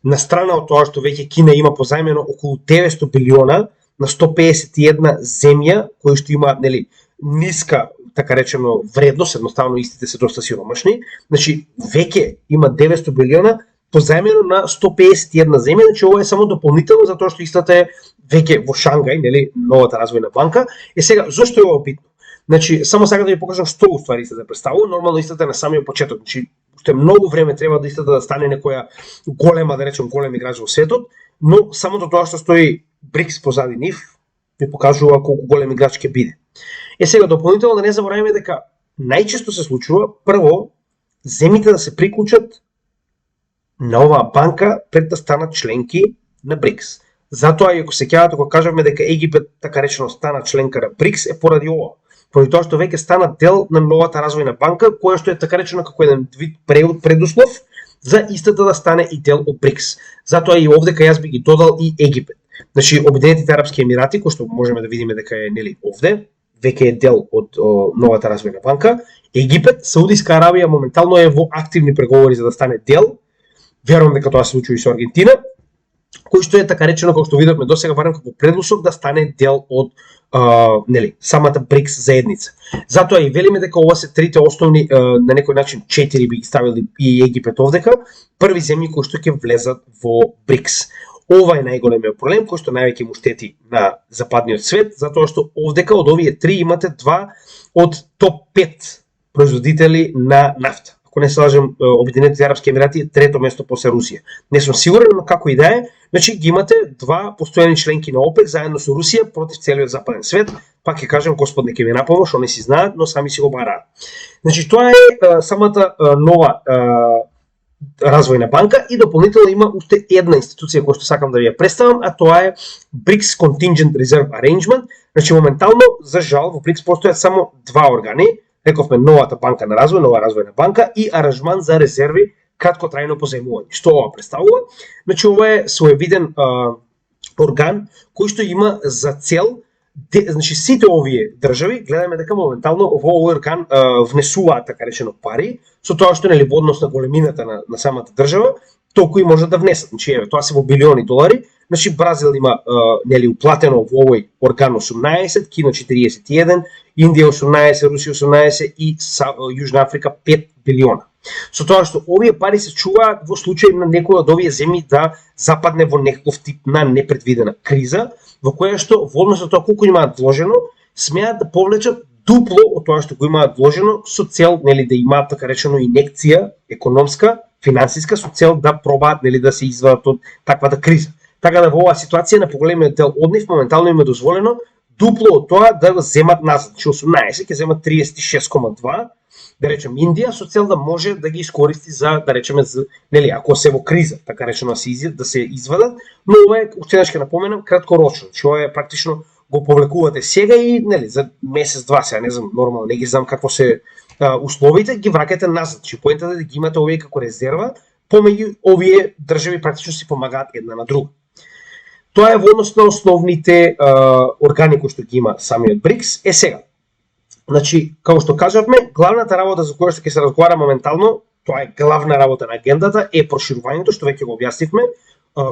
На страна од тоа што веќе Кина има позајмено околу 900 билиона на 151 земја кои што имаат нели ниска, така речено, вредност, едноставно истите се доста сиромашни. Значи веќе има 900 билиона позајмено на 151 земја, значи ова е само дополнително затоа што истата е веќе во Шангај, нели, новата развојна банка. Сега зошто е ова битно? Значи само сакам да ви покажам што уствари се да представува. Нормално истата е на самиот почеток, значи уште многу време треба да истата да стане некоја голема, да речем, голем играч во светот, но само до тоа што стои БРИКС позади нив ви покажува колку голем играч ќе биде. Сега дополнително да не забораваме дека најчесто се случува прво земите да се приклучат на оваа банка пред да станат членки на БРИКС. Затоа, ако се сеќавате кога кажавме дека Египет така речено стана членка на БРИКС, е поради ова. Поради тоа што веќе стана дел на новата развојна банка, која што е така речено како еден вид предуслов за истата да стане и дел од БРИКС. Затоа и овдека јас би ги додал и Египет. Значи, Обединетите арапски емирати, кој што можеме да видиме дека е нели овде, веќе е дел од новата развојна банка. Египет, Саудиска Арабија моментално е во активни преговори за да стане дел. Верувам дека тоа се случува и со Аргентина, кој што е така речено, како што видовме досега, барем како предуслов да стане дел од нели самата БРИКС заедница. Затоа и велиме дека ова се трите основни, на некој начин 4 би ги ставили и Египет овдека, први земји кои што ќе влезат во БРИКС. Ова е најголемиот проблем кој што највеќе му штети на западниот свет, затоа што овдека од овие три имате два од топ 5 производители на нафта. Ако не се лажам, Обединетите арапски емирати е трето место после Русија. Не сум сигурен, но како и да е, значи ги имате два постојани членки на ОПЕК заедно со Русија против целиот западен свет. Пак ќе кажам, Господ нека ви напомош, они си знаат, но сами си го бараат. Значи тоа е самата нова развојна банка и дополнително има уште една институција која што сакам да ви ја представам, а тоа е BRICS Contingent Reserve Arrangement. Значи моментално, за жал, во BRICS постојат само два органи. Рековме новата банка на развој, нова развојна банка и аранжман за резерви краткотрајно позајмување. Што ова представува? Значи ова е своевиден орган кој што има за цел значи сите овие држави гледаме дека моментално во овој орган внесуваат така речено пари со тоа што нели во однос на големината на самата држава толку и можат да внесат. Значи еве тоа се во билиони долари. Значи Бразил има нели уплатено во овој орган 18, Кина 41, Индија 18, Русија 18 и Јужна Африка 5 билиона. Со тоа што овие пари се чуваат во случај на некој од овие земји да западне во некаков тип на непредвидена криза, во која што во однос на тоа колку имаат вложено, смеат да повлечат дупло од тоа што го имаат вложено со цел нели да имаат така речено инекција економска, финансиска со цел да пробаат нели да се извадат од таквата криза. Така да во оваа ситуација на поголемиот дел од нив моментално им е дозволено дупло од тоа да го земат назад. Значи 18 ќе земат 36,2, да речем Индија со цел да може да ги искористи за да речеме за нели ако се во криза, така речено да се извадат, но ова е уште еднаш ќе напоменам краткорочно. Значи ова е практично го повлекувате сега и нели за месец-два сега не знам, нормално не ги знам какво се условите, ги враќате назад. Значи поентата е да ги имате овие како резерва, помеѓу овие држави практично си помагаат една на друга. Тоа е во однос на основните органи кои што ги има самиот БРИКС. Сега, значи, како што кажавме, главната работа за која што ќе се разговара моментално, тоа е главна работа на агендата, е проширувањето, што веќе го објаснивме.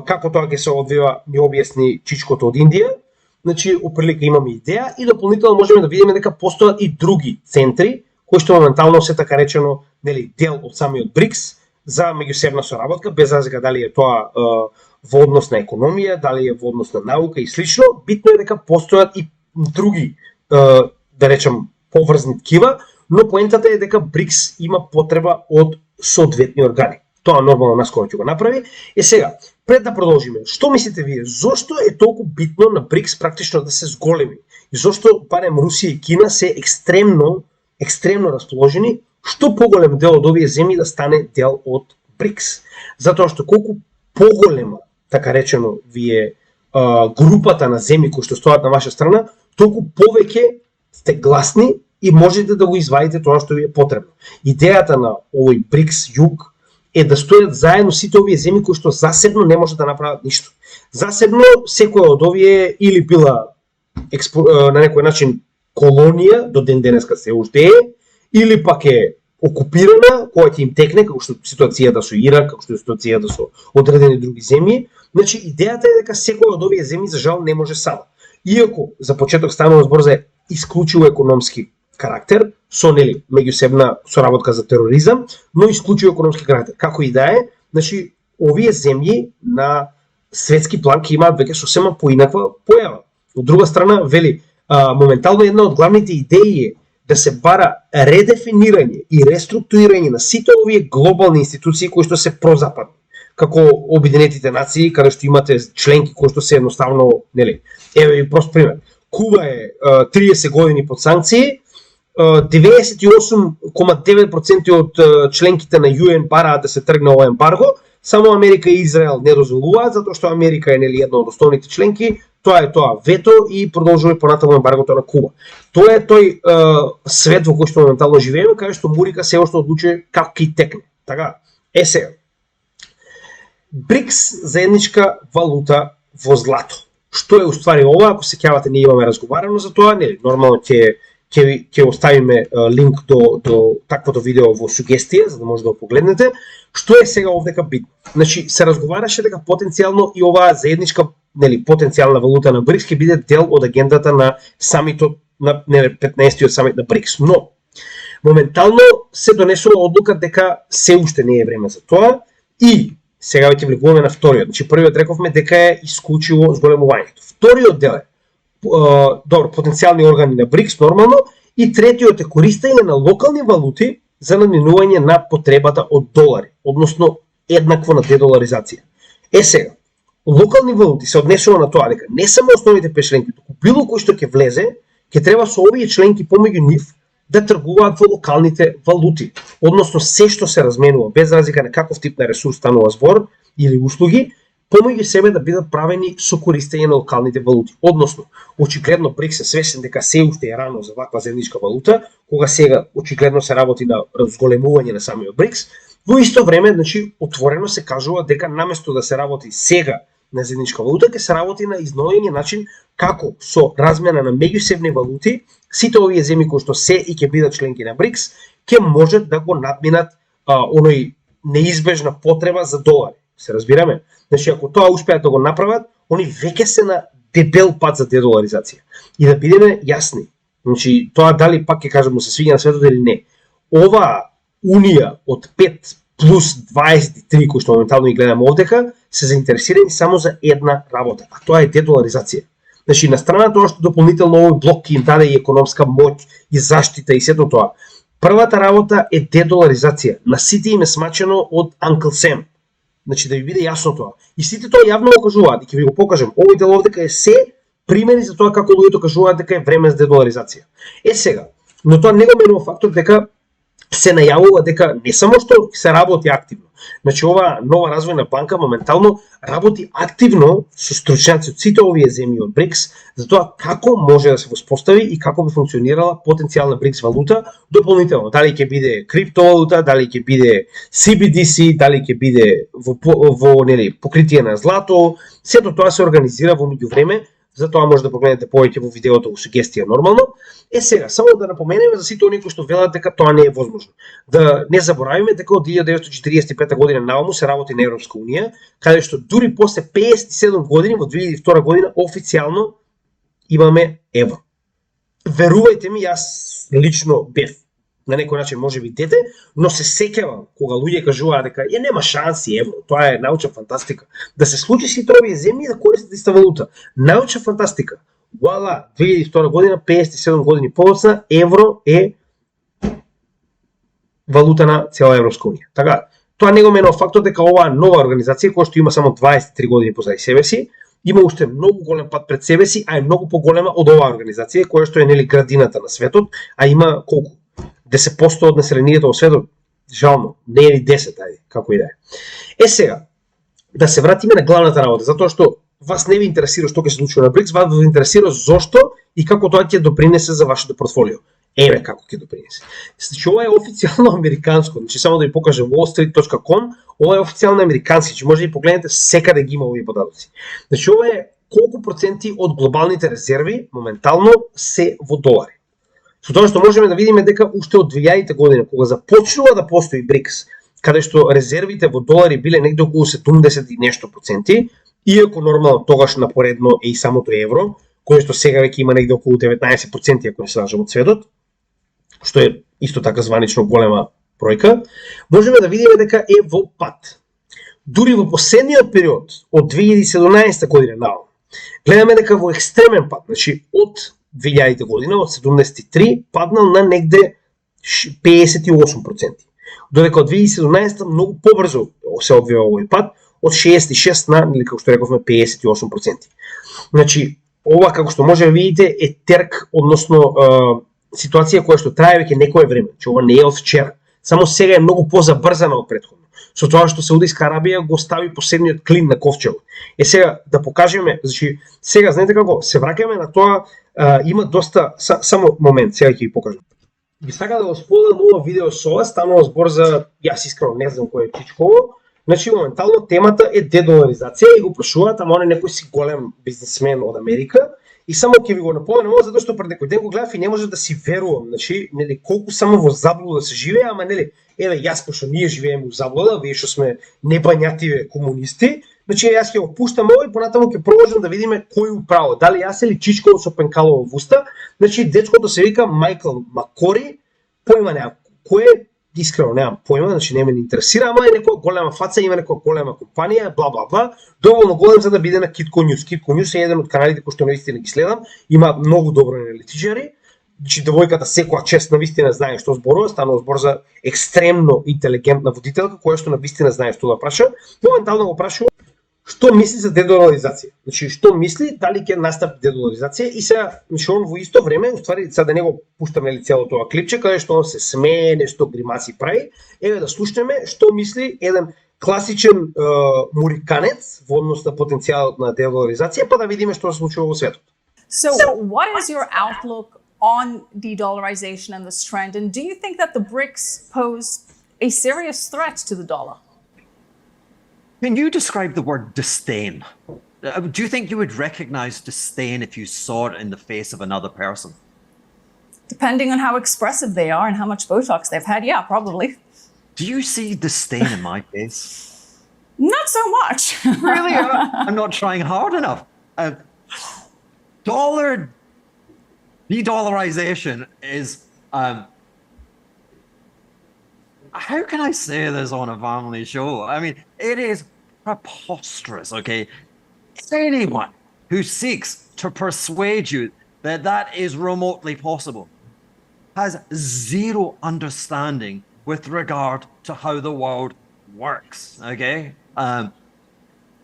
Како тоа ќе се одвива, ни објасни Чичкото од Индија. Значи, оприлика имаме идеја и дополнително можеме да видиме дека постојат и други центри, кои што моментално се така речено, нели, дел од самиот БРИКС за меѓусебна соработка, без разлика дали е тоа во однос на економија, дали е во однос на наука и слично. Битно е дека постојат и други, да речем, поврзни ткива, но поентата е дека БРИКС има потреба од соодветни органи. Тоа нормално наскоро ќе го направи. Сега, пред да продолжиме, што мислите вие? Зошто е толку битно на БРИКС практично да се зголеми? И зошто барем Русија и Кина се екстремно расположени, што поголем дел од овие земји да стане дел од БРИКС? Затоа што колку поголема, така речено, вие групата на земји кои што стојат на ваша страна, толку повеќе сте гласни и можете да го извадите тоа што ви е потребно. Идејата на овој БРИКС југ е да стојат заедно сите овие земји кои што засебно не можат да направат ништо. Засебно секоја од овие или била на некој начин колонија до ден денеска се уште е, или пак е окупирана, која ќе им текне, како што ситуацијата со Ирак, како што ситуацијата со одредени други земји. Значи идејата е дека секоја од овие земји за жал не може само. Иако за почеток станува збор за исклучиво економски карактер, со нели меѓусебна соработка за тероризам, но исклучиво економски карактер. Како и да е, значи овие земји на светски план ќе имаат веќе сосема поинаква појава. Од друга страна, вели, моментално една од главните идеи е да се бара редефинирање и реструктурирање на сите овие глобални институции кои што се прозападни, како Обединетите нации, каде што имате членки кои што се едноставно, нели, еве прост пример. Куба е 30 години под санкции, 98,9% од членките на ЮН бараат да се тргне ова ембарго, само Америка и Израел не дозволуваат, затоа што Америка е нели една од основните членки, тоа е тоа вето и продолжува понатаму ембаргото на Куба. Тоа е тој свет во кој што моментално живееме, каде што Мурика се уште одлучи како ќе текне. Така, сега. БРИКС заедничка валута во злато. Што е уствари ова? Ако се сеќавате, ние имаме разговарано за тоа, нели, нормално ќе оставиме линк до таквото видео во сугестија, за да може да го погледнете. Што е сега овдека битно? Значи, се разговараше дека потенцијално и оваа заедничка, нели, потенцијална валута на БРИКС ќе биде дел од агендата на самитот на 15-тиот самит на БРИКС. Но моментално се донесува одлука дека се уште не е време за тоа и сега веќе влегуваме на вториот. Значи првиот рековме дека е исклучиво зголемувањето. Вториот дел е потенцијални органи на БРИКС нормално и третиот е користење на локални валути за надминување на потребата од долари, односно еднакво на дедоларизација. Сега, локални валути се однесува на тоа дека не само основните 5 членки, туку било кој што ќе влезе, ќе треба со овие членки помеѓу нив да тргуваат во локалните валути, односно се што се разменува, без разлика на каков тип на ресурс станува збор или услуги, помеѓу себе да бидат правени со користење на локалните валути. Односно, очигледно БРИКС е свесен дека се уште е рано за ваква заедничка валута, кога сега очигледно се работи на зголемување на самиот БРИКС. Во исто време, значи, отворено се кажува дека наместо да се работи сега на заедничка валута, ќе се работи на изнаоѓање начин како со размена на меѓусебни валути сите овие земји кои што се и ќе бидат членки на БРИКС ќе можат да го надминат оној неизбежна потреба за долари. Се разбираме? Значи, ако тоа успеат да го направат, они веќе се на дебел пат за дедоларизација. И да бидеме јасни, значи, тоа дали пак ќе кажам се свиѓа на светот или не, ова унија од 5 плюс 23 кои што моментално ги гледаме овдека, се заинтересирани само за една работа, а тоа е дедоларизација. Значи, на страна тоа што дополнително овој блок им даде и економска моќ и заштита и сето тоа, првата работа е дедоларизација. На сите им е смачено од Uncle Sam. Значи, да ви биде јасно тоа. И сите тоа јавно го кажуваат, и ќе ви го покажам. Овој дел овдека е се примери за тоа како луѓето кажуваат дека е време за дедоларизација. Сега, но тоа не го менува фактот дека се најавува дека не само што се работи активно. Значи, ова нова развојна банка моментално работи активно со стручњаци од сите овие земји од БРИКС за тоа како може да се воспостави и како би функционирала потенцијална БРИКС валута дополнително. Дали ќе биде криптовалута, дали ќе биде CBDC, дали ќе биде во нели покритие на злато, сето тоа се организира во меѓувреме. Затоа може да погледнете повеќе во видеото во сугестија нормално. Сега, само да напоменеме за сите оние кои што велат дека тоа не е возможно. Да не заборавиме дека од 1945 година наому се работи на Европска унија, каде што дури после 57 години во 2002 година официјално имаме евро. Верувајте ми, јас лично бев на некој начин може би дете, но се сеќавам кога луѓе кажуваат дека нема шанси евро, тоа е научна фантастика. Да се случи сите овие земји да користат иста валута. Научна фантастика. Вуала, 2002 година, 57 години подоцна, евро е валута на цела Европска унија. Така, тоа не го менува фактот дека оваа нова организација која што има само 23 години позади себе си, има уште многу голем пат пред себе си, а е многу поголема од оваа организација која што е нели градината на светот, а има колку 10% од населението во светот, жално, не е 10, ајде, како и да е. Сега, да се вратиме на главната работа, затоа што вас не ви интересира што ќе се случи на БРИКС, вас ви интересира зошто и како тоа ќе допринесе за вашето портфолио. Еве како ќе допринесе. Значи, ова е официјално американско, значи само да ви покажам wallstreet.com, ова е официјално американски, че може да погледнете секаде ги има овие податоци. Значи, ова е колку проценти од глобалните резерви моментално се во долари. Со тоа што можеме да видиме дека уште од 2000 година, кога започнува да постои БРИКС, каде што резервите во долари биле негде околу 70 и нешто проценти, иако нормално тогаш напоредно е и самото евро, кое што сега веќе има негде околу 19% ако не се лажам од светот, што е исто така званично голема бројка, можеме да видиме дека е во пат. Дури во последниот период од 2017 година наам, гледаме дека во екстремен пат, значи од 2000 година, од 73, паднал на негде 58%. Додека од 2017 многу побрзо се одвива овој пат, од 66 на, или како што рековме, 58%. Значи, ова како што може да видите е терк, односно ситуација која што трае веќе некое време, че ова не е од вчера. Само сега е многу позабрзана од претходно. Со тоа што Саудиска Арабија го стави последниот клин на ковчегот. Сега да покажеме, значи сега знаете како се враќаме на тоа, има доста само момент, сега ќе ви покажам. Би сака да го споделам ова видео со вас, станува збор за, јас искрено не знам кој е Чичково. Значи моментално темата е дедоларизација и го прашуваат, ама он е некој си голем бизнисмен од Америка. И само ќе ви го напоменам ова, затоа што пред некој ден го гледав и не може да си верувам, значи, нели, колку само во заблуда се живее, ама нели, еве јас пошто ние живееме во заблуда, вие што сме небањативе комунисти, значи јас ќе го пуштам ова и понатаму ќе продолжам да видиме кој управо, дали јас или Чичково со пенкало во уста. Значи дечкото се вика Майкл Макори, појма немам кој е, искрено немам појма, значи не ме интересира, ама е некоја голема фаца, има некоја голема компанија, бла бла бла, доволно голем за да биде на Китко Ньюс. Китко Ньюс е еден од каналите кои што навистина ги следам, има многу добри аналитичари. Значи девојката секоја чест навистина знае што зборува, станува збор за екстремно интелигентна водителка која што навистина знае што да праша. Моментално го прашува што мисли за дедоларизација. Значи што мисли, дали ќе настапи дедоларизација и сега, значи он во исто време, уствари сега да не го пуштаме ли цело тоа клипче каде што он се смее, нешто гримаси прави, еве да слушнеме што мисли еден класичен муриканец во однос на потенцијалот на дедоларизација, па да видиме што се случува во светот. So, what is your outlook on de-dollarization and this trend? And do you think that the BRICS pose a serious threat to the dollar? Can you describe the word disdain? Do you think you would recognize disdain if you saw it in the face of another person? Depending on how expressive they are and how much Botox they've had, yeah, probably. Do you see disdain in my face? Not so much. Really? I'm not trying hard enough. Dollar de-dollarization is, how can I say this on a family show? I mean, it is preposterous, okay? Anyone who seeks to persuade you that that is remotely possible has zero understanding with regard to how the world works, okay?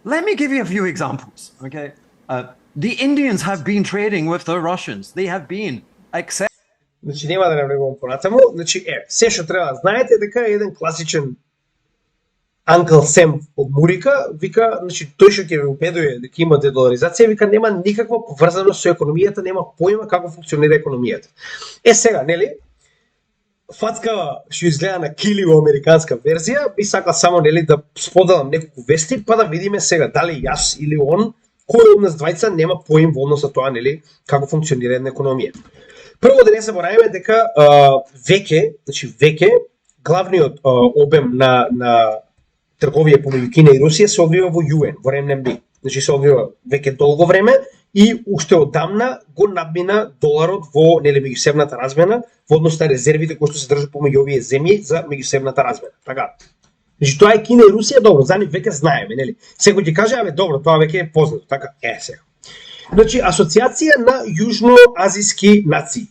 Let me give you a few examples, okay? The Indians have been trading with the Russians. They have been accepting. Значи нема да навлегувам понатаму, значи се што треба да знаете дека е еден класичен Uncle Sam од Мурика, вика, значи тој што ќе ве убедува дека има дедоларизација, вика нема никаква поврзаност со економијата, нема појма како функционира економијата. Сега, нели, фацка што изгледа на кили во американска верзија, би сакал само нели да споделам неколку вести, па да видиме сега дали јас или он, кој од нас двајца нема поим во однос на тоа, нели, како функционира една економија. Прво да не забораваме дека веќе главниот обем на трговија помеѓу Кина и Русија се одвива во ЮН, во РМБ. Значи се одвива веќе долго време и уште одамна го надмина доларот во нели меѓусебната размена во однос на резервите кои што се држат помеѓу овие земји за меѓусебната размена. Така. Значи тоа е Кина и Русија, добро, за нив веќе знаеме, нели? Секој ќе каже, абе добро, тоа веќе е познато, така? Сега. Значи асоциација на јужноазиски нации.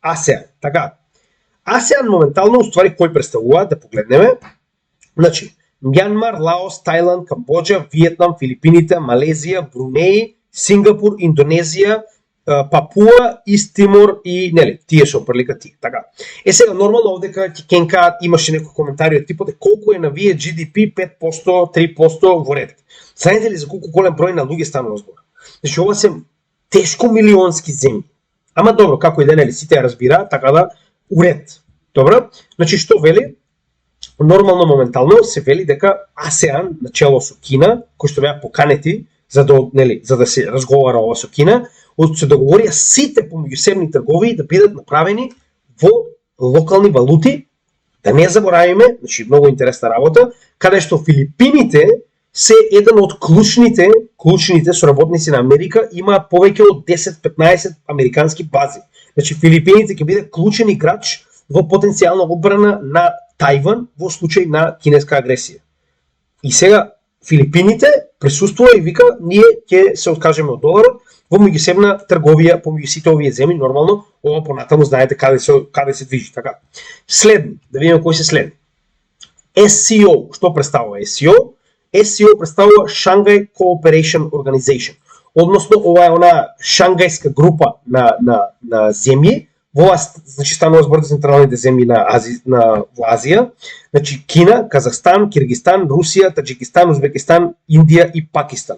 АСЕАН, така. АСЕАН моментално уствари кој представува, да погледнеме. Значи Мјанмар, Лаос, Тајланд, Камбоџа, Виетнам, Филипините, Малезија, Брунеј, Сингапур, Индонезија, Папуа, Ист Тимор и нели, тие што прилика тие, така. Сега нормално овдека ќе кенкаат, имаше некои коментари од типот колку е на вие GDP 5%, 3% во ред. Знаете ли за колку голем број на луѓе станува збор? Значи ова се тешко милионски земји. Ама добро, како и да нели сите ја разбираат, така да уред. Добро? Значи што вели? Нормално моментално се вели дека АСЕАН начело со Кина, кои што беа поканети за да се разговара ова со Кина, се договорија сите помеѓусебни трговии да бидат направени во локални валути, да не заборавиме, значи многу интересна работа, каде што Филипините се еден од клучните соработници на Америка, имаат повеќе од 10-15 американски бази. Значи Филипините ќе биде клучен играч во потенцијална одбрана на Тајван во случај на кинеска агресија. И сега Филипините присуствува и вика ние ќе се откажеме од доларот во меѓусебна трговија помеѓу сите овие земји, нормално, ова понатаму знаете каде се движи, така. Следни, да видиме кои се следни. SCO, што представува SCO? SCO представува Shanghai Cooperation Organization, односно ова е она шангајска група на земји, значи станува збор за централните земји во Азија, значи Кина, Казахстан, Киргизстан, Русија, Таџикистан, Узбекистан, Индија и Пакистан.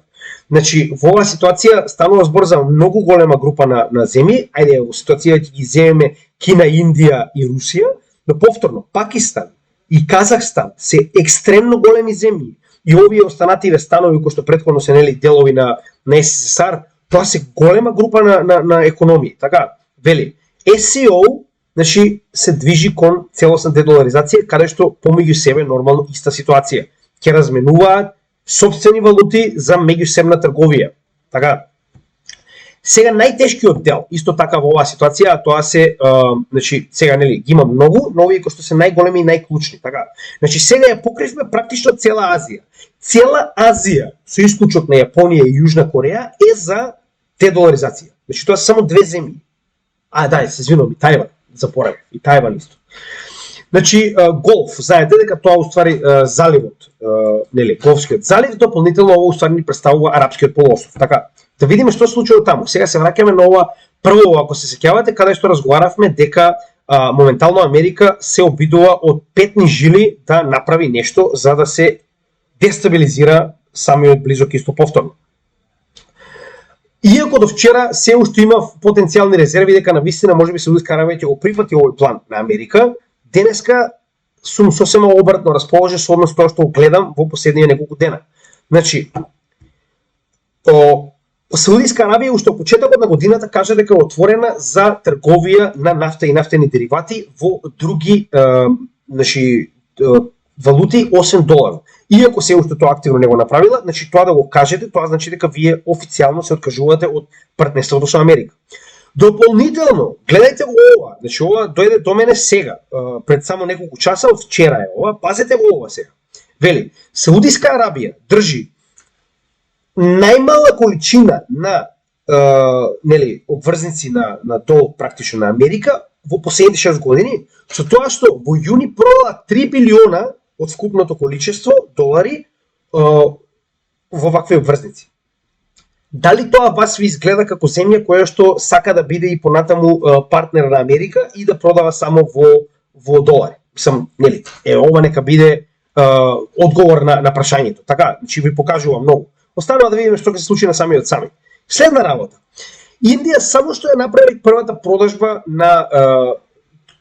Значи во оваа ситуација станува збор за многу голема група на земји, ајде во ситуацијата ќе ги земеме Кина, Индија и Русија, но повторно Пакистан и Казахстан се екстремно големи земји и овие останативе станови кои што претходно се нели делови на СССР, тоа се голема група на економии, така вели. SCO, значи, се движи кон целосна дедоларизација, каде што помеѓу себе нормално иста ситуација. Ќе разменуваат сопствени валути за меѓусебна трговија. Така. Сега најтешкиот дел, исто така во оваа ситуација, тоа се, значи, сега нели ги има многу, но овие кои што се најголеми и најклучни, така. Значи сега ја покривме практично цела Азија. Цела Азија, со исклучок на Јапонија и Јужна Кореја, е за дедоларизација. Значи тоа се само две земји. Се извинувам, и Тајван, запоравив, и Тајван исто. Значи, Голф, знаете дека тоа уствари заливот, нели, Голфскиот залив, дополнително ово уствари ни представува Арапскиот полуостров. Така, да видиме што се случува таму. Сега се враќаме на ова прво, ако се сеќавате, каде што разговаравме дека моментално Америка се обидува од петни жили да направи нешто за да се дестабилизира самиот Близок Исток повторно. Иако до вчера се уште има потенцијални резерви дека навистина можеби Саудитска Арабија ќе го прифати овој план на Америка, денеска сум сосема обратно расположен со однос тоа што гледам во последниве неколку дена. Значи, Саудитска Арабија уште од почетокот на годината кажа дека е отворена за трговија на нафта и нафтени деривати во други валути освен долар. Иако се уште тоа активно не го направила, значи тоа да го кажете, тоа значи дека вие официјално се откажувате од партнерството со Америка. Дополнително, гледајте го ова, значи ова дојде до мене сега, пред само неколку часа, од вчера е ова, пазете го ова сега. Вели, Саудитска Арабија држи најмала количина на нели обврзници на долг практично на Америка во последните 6 години, со тоа што во јуни продала 3 билиона од вкупното количество долари во вакви обврзници. Дали тоа вас ви изгледа како земја која што сака да биде и понатаму партнер на Америка и да продава само во долари? Мислам, нели, ова нека биде одговор на прашањето. Така, значи ви покажува многу. Останува да видиме што ќе се случи на самиот самит. Следна работа. Индија само што ја направи првата продажба на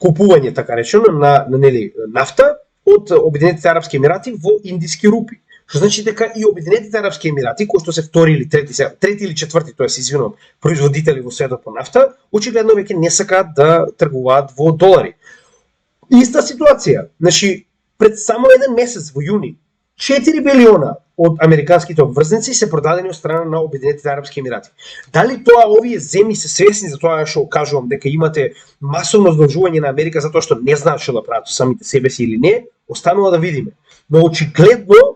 купување, така речено, на нели нафта од Обединетите арапски емирати во индиски рупи. Што значи дека и Обединетите арапски емирати, кои што се втори или трети или четврти, тоа се извинувам, производители во светот по нафта, очигледно веќе не сакаат да тргуваат во долари. Иста ситуација. Значи, пред само еден месец во јуни, 4 билиона од американските обврзници се продадени од страна на Обединетите арапски емирати. Дали тоа овие земји се свесни за тоа што кажувам дека имате масовно задолжување на Америка затоа што не знаат што да прават со самите себе си или не, останува да видиме. Но очигледно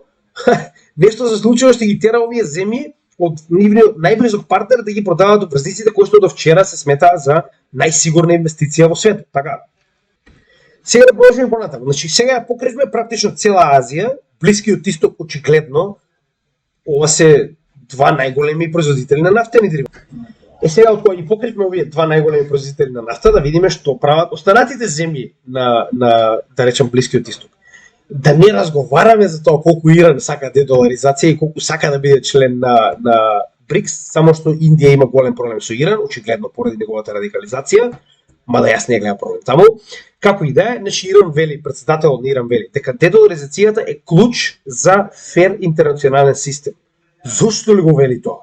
нешто се случува што ги тера овие земји од нивниот најблизок партнер да ги продаваат обврзниците кои што до вчера се сметаа за најсигурна инвестиција во светот. Така. Сега да продолжиме понатаму. Значи сега покривме практично цела Азија. Блискиот Исток очигледно ова се два најголеми производители на нафтени деривати. Сега од кога ги покривме овие два најголеми производители на нафта, да видиме што прават останатите земји на да речем Блискиот Исток. Да не разговараме за тоа колку Иран сака дедоларизација и колку сака да биде член на БРИКС, само што Индија има голем проблем со Иран, очигледно поради неговата радикализација, мада јас не гледам проблем таму. Како и да е, значи Иран вели, председателот на Иран вели, дека дедоларизацијата е клуч за фер интернационален систем. Зошто ли го вели тоа?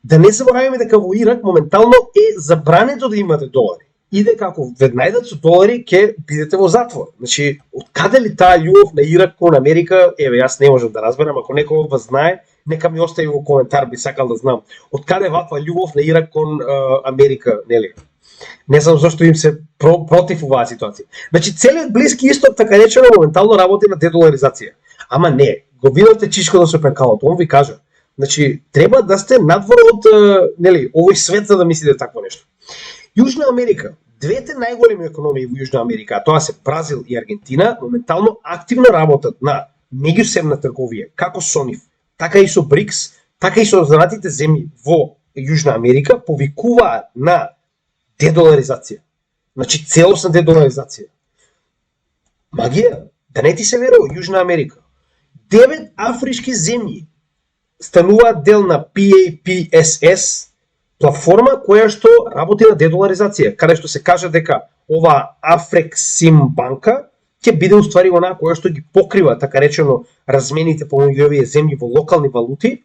Да не забораваме дека во Ирак моментално е забрането да имате долари. И дека ако ве најдат со долари, ќе бидете во затвор. Значи, од каде ли таа љубов на Ирак кон Америка? Еве, јас не можам да разберам, ако некој од вас знае, нека ми остави во коментар, би сакал да знам. Од каде ваква љубов на Ирак кон Америка, нели? Не знам зашто им се против оваа ситуација. Значи, целиот Блиски Исток, така речено, моментално работи на дедоларизација. Ама не, го видовте чичкото со пенкалото, он ви кажа. Значи, треба да сте надвор од нели, овој свет за да мислите такво нешто. Јужна Америка, двете најголеми економии во Јужна Америка, а тоа се Бразил и Аргентина, моментално активно работат на меѓусебна трговија, како со нив, така и со БРИКС, така и со останатите земји во Јужна Америка, повикуваат на дедоларизација. Значи, целосна дедоларизација. Магија, да не ти се верува, Јужна Америка. 9 афрички земји стануваат дел на PAPSS, платформа која што работи на дедоларизација, каде што се каже дека ова Афрексим банка ќе биде уствари онаа која што ги покрива, така речено, размените помеѓу овие земји во локални валути,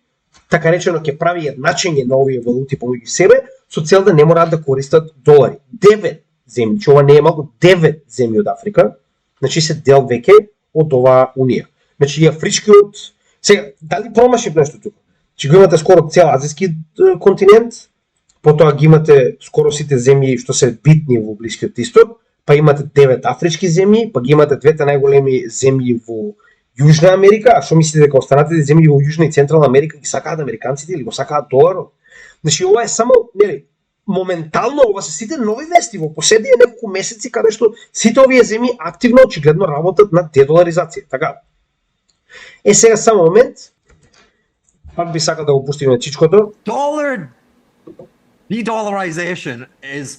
така речено ќе прави едначење на овие валути помеѓу себе, со цел да не мораат да користат долари. 9 земји, че ова не е малку, 9 земји од Африка, значи се дел веќе од оваа унија. Значи и афричкиот, сега, дали промашив нешто тука? Че го имате скоро цел азијски континент, потоа ги имате скоро сите земји што се битни во Блискиот Исток, па имате 9 афрички земји, па ги имате двете најголеми земји во Јужна Америка, а што мислите дека останатите земји во Јужна и Централна Америка ги сакаат американците или го сакаат доларот? Значи ова е само, нели, моментално ова се сите нови вести во последните неколку месеци каде што сите овие земји активно очигледно работат на дедоларизација. Така. Сега само момент. Пак би сакал да го пустиме чичкото. Dollar de-dollarization is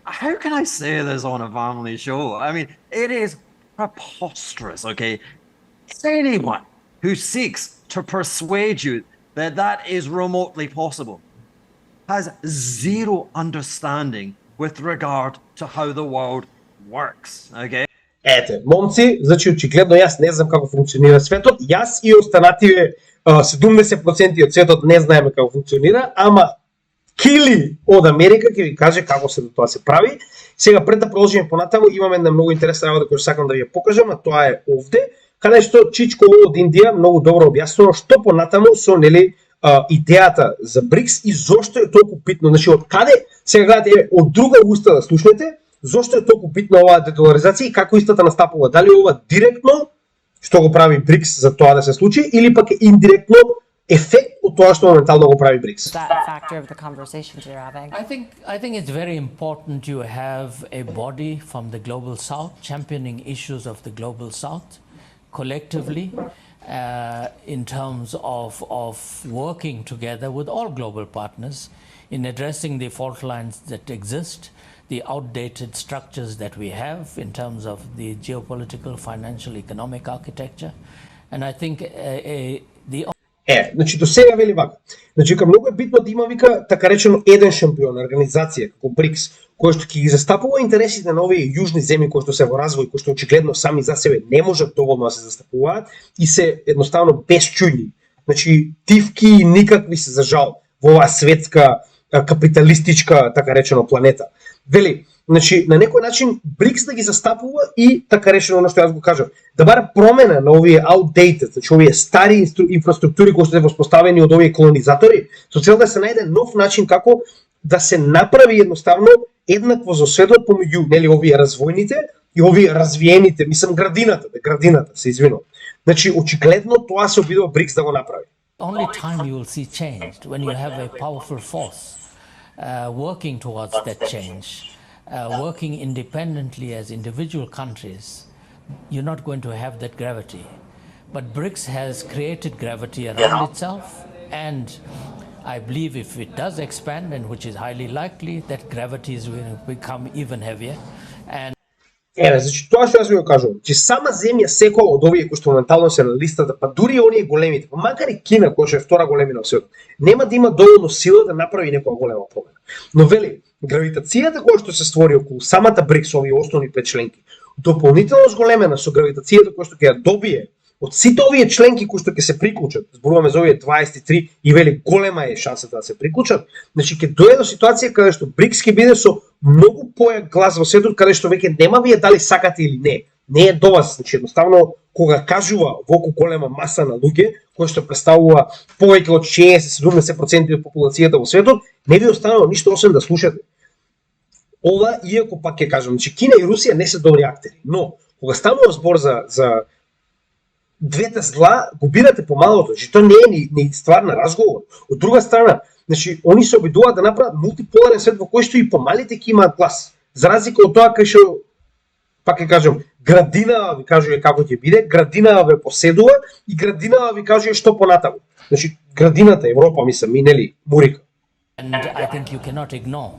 how can I say this on a family show? I mean, it is preposterous, okay? Anyone who seeks to persuade you that that is remotely possible has zero understanding with regard to how the world works, okay? Ете, момци, значи очигледно јас не знам како функционира светот, јас и останативе 70% од светот не знаеме како функционира, ама Кили од Америка ќе ви каже како се тоа се прави. Сега пред да продолжиме понатаму, имаме една многу интересна работа која сакам да ви ја покажам, а тоа е овде, каде што Чичко од Индија многу добро објаснува што понатаму со нели идејата за БРИКС и зошто е толку битно. Значи од каде, сега гледате од друга уста да слушнете, зошто е толку битна оваа дедоларизација и како истата настапува. Дали ова директно што го прави БРИКС за тоа да се случи или пак е индиректно ефект од тоа што моментално го прави БРИКС. That factor of the conversations you're having. I think it's very important you have a body from the global south championing issues of the global south collectively in terms of working together with all global partners in addressing the fault lines that exist, the outdated structures that we have in terms of the geopolitical, financial, economic architecture. And I think the Значи до сега вели вака. Значи вика многу е битно да има вика така речено еден шампион, организација како БРИКС, кој што ќе ги застапува интересите на овие јужни земји кои што се во развој, кои што очигледно сами за себе не можат доволно да се застапуваат и се едноставно безчујни. Значи тивки никакви се за жал во оваа светска капиталистичка така речено планета. Вели, значи на некој начин БРИКС да ги застапува и така речено оно што јас го кажав, да бара промена на овие outdated, значи овие стари инфраструктури кои што се воспоставени од овие колонизатори, со цел да се најде нов начин како да се направи едноставно еднакво за светот помеѓу нели овие развојните и овие развиените, мислам градината, се извинувам. Значи очигледно тоа се обидува БРИКС да го направи. only time you will see change when you have a powerful force working towards that change, working independently as individual countries. You're not going to have that gravity. But BRICS has created gravity around itself, and I believe if it does expand, and which is highly likely, that gravity is going to become even heavier. And Значи тоа што јас ви го кажувам, че сама земја секоја од овие кои што моментално се на листата, па дури оние големите, па макар и Кина која што е втора големина во светот, нема да има доволно сила да направи некоја голема промена. Но вели, гравитацијата која што се створи околу самата БРИКС, овие основни 5 членки, дополнително зголемена со гравитацијата која што ќе ја добие од сите овие членки кои што ќе се приклучат, зборуваме за овие 23 и вели голема е шансата да се приклучат, значи ќе дојде до ситуација каде што БРИКС ќе биде со многу појак глас во светот, каде што веќе нема вие дали сакате или не. Не е до вас, значи едноставно кога кажува волку голема маса на луѓе, кои што представува повеќе од 60-70% од популацијата во светот, не ви останало ништо освен да слушате. Ова, иако пак ќе кажам, значи Кина и Русија не се добри актери, но кога станува збор за двете зла, го бирате помалото, значи тоа не е ни ствар на разговор. Од друга страна, значи они се обидуваат да направат мултиполарен свет во кој што и помалите ќе имаат глас. За разлика од тоа кај што Пак ќе кажам, градинава ви кажува како ќе биде, градинава ве поседува и градинава ви кажува што понатаму. Значи, градината Европа, мислам, минели Мурика. And I think you cannot ignore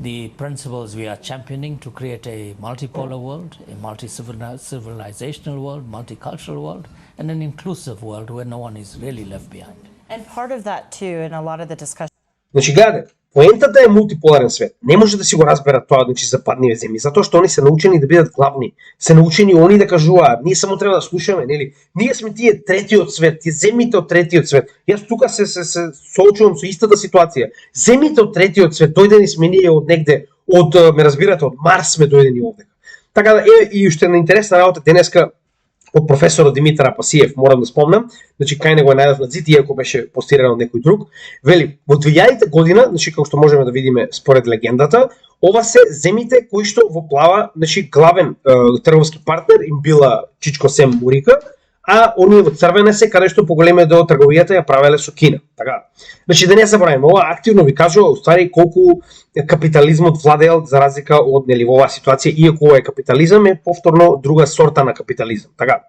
the principles we are championing to create a multipolar world, a multi-civilizational world, multicultural world, and an inclusive world where no one is really left behind. And part of that too, in a lot of the discussion. Значи, гледате, поентата е мултиполарен свет. Не може да си го разберат тоа, значи, западниве земји, затоа што они се научени да бидат главни. Се научени они да кажуваат, ние само треба да слушаме, нели? Ние сме тие третиот свет, тие земјите од третиот свет. Јас тука се соочувам со истата ситуација. Земјите од третиот свет, дојдени сме ние од негде, ме разбирате, од Марс сме дојдени овде. Така да, и уште на интересна работа денеска, од професорот Димитар Апасиев, морам да спомнам, значи кај него најдов на зид, иако беше постирано од некој друг, вели, во 2000 година, значи како што можеме да видиме според легендата, ова се земите кои што во плава, значи главен трговски партнер им била Чичко Сем Мурика, а оние во црвене се каде што поголемиот дел од трговијата ја правеле со Кина. Така. Значи да не забораваме, ова активно ви кажува уствари колку капитализмот владеел за разлика од нели во оваа ситуација, иако ова е капитализам, е повторно друга сорта на капитализам. Така.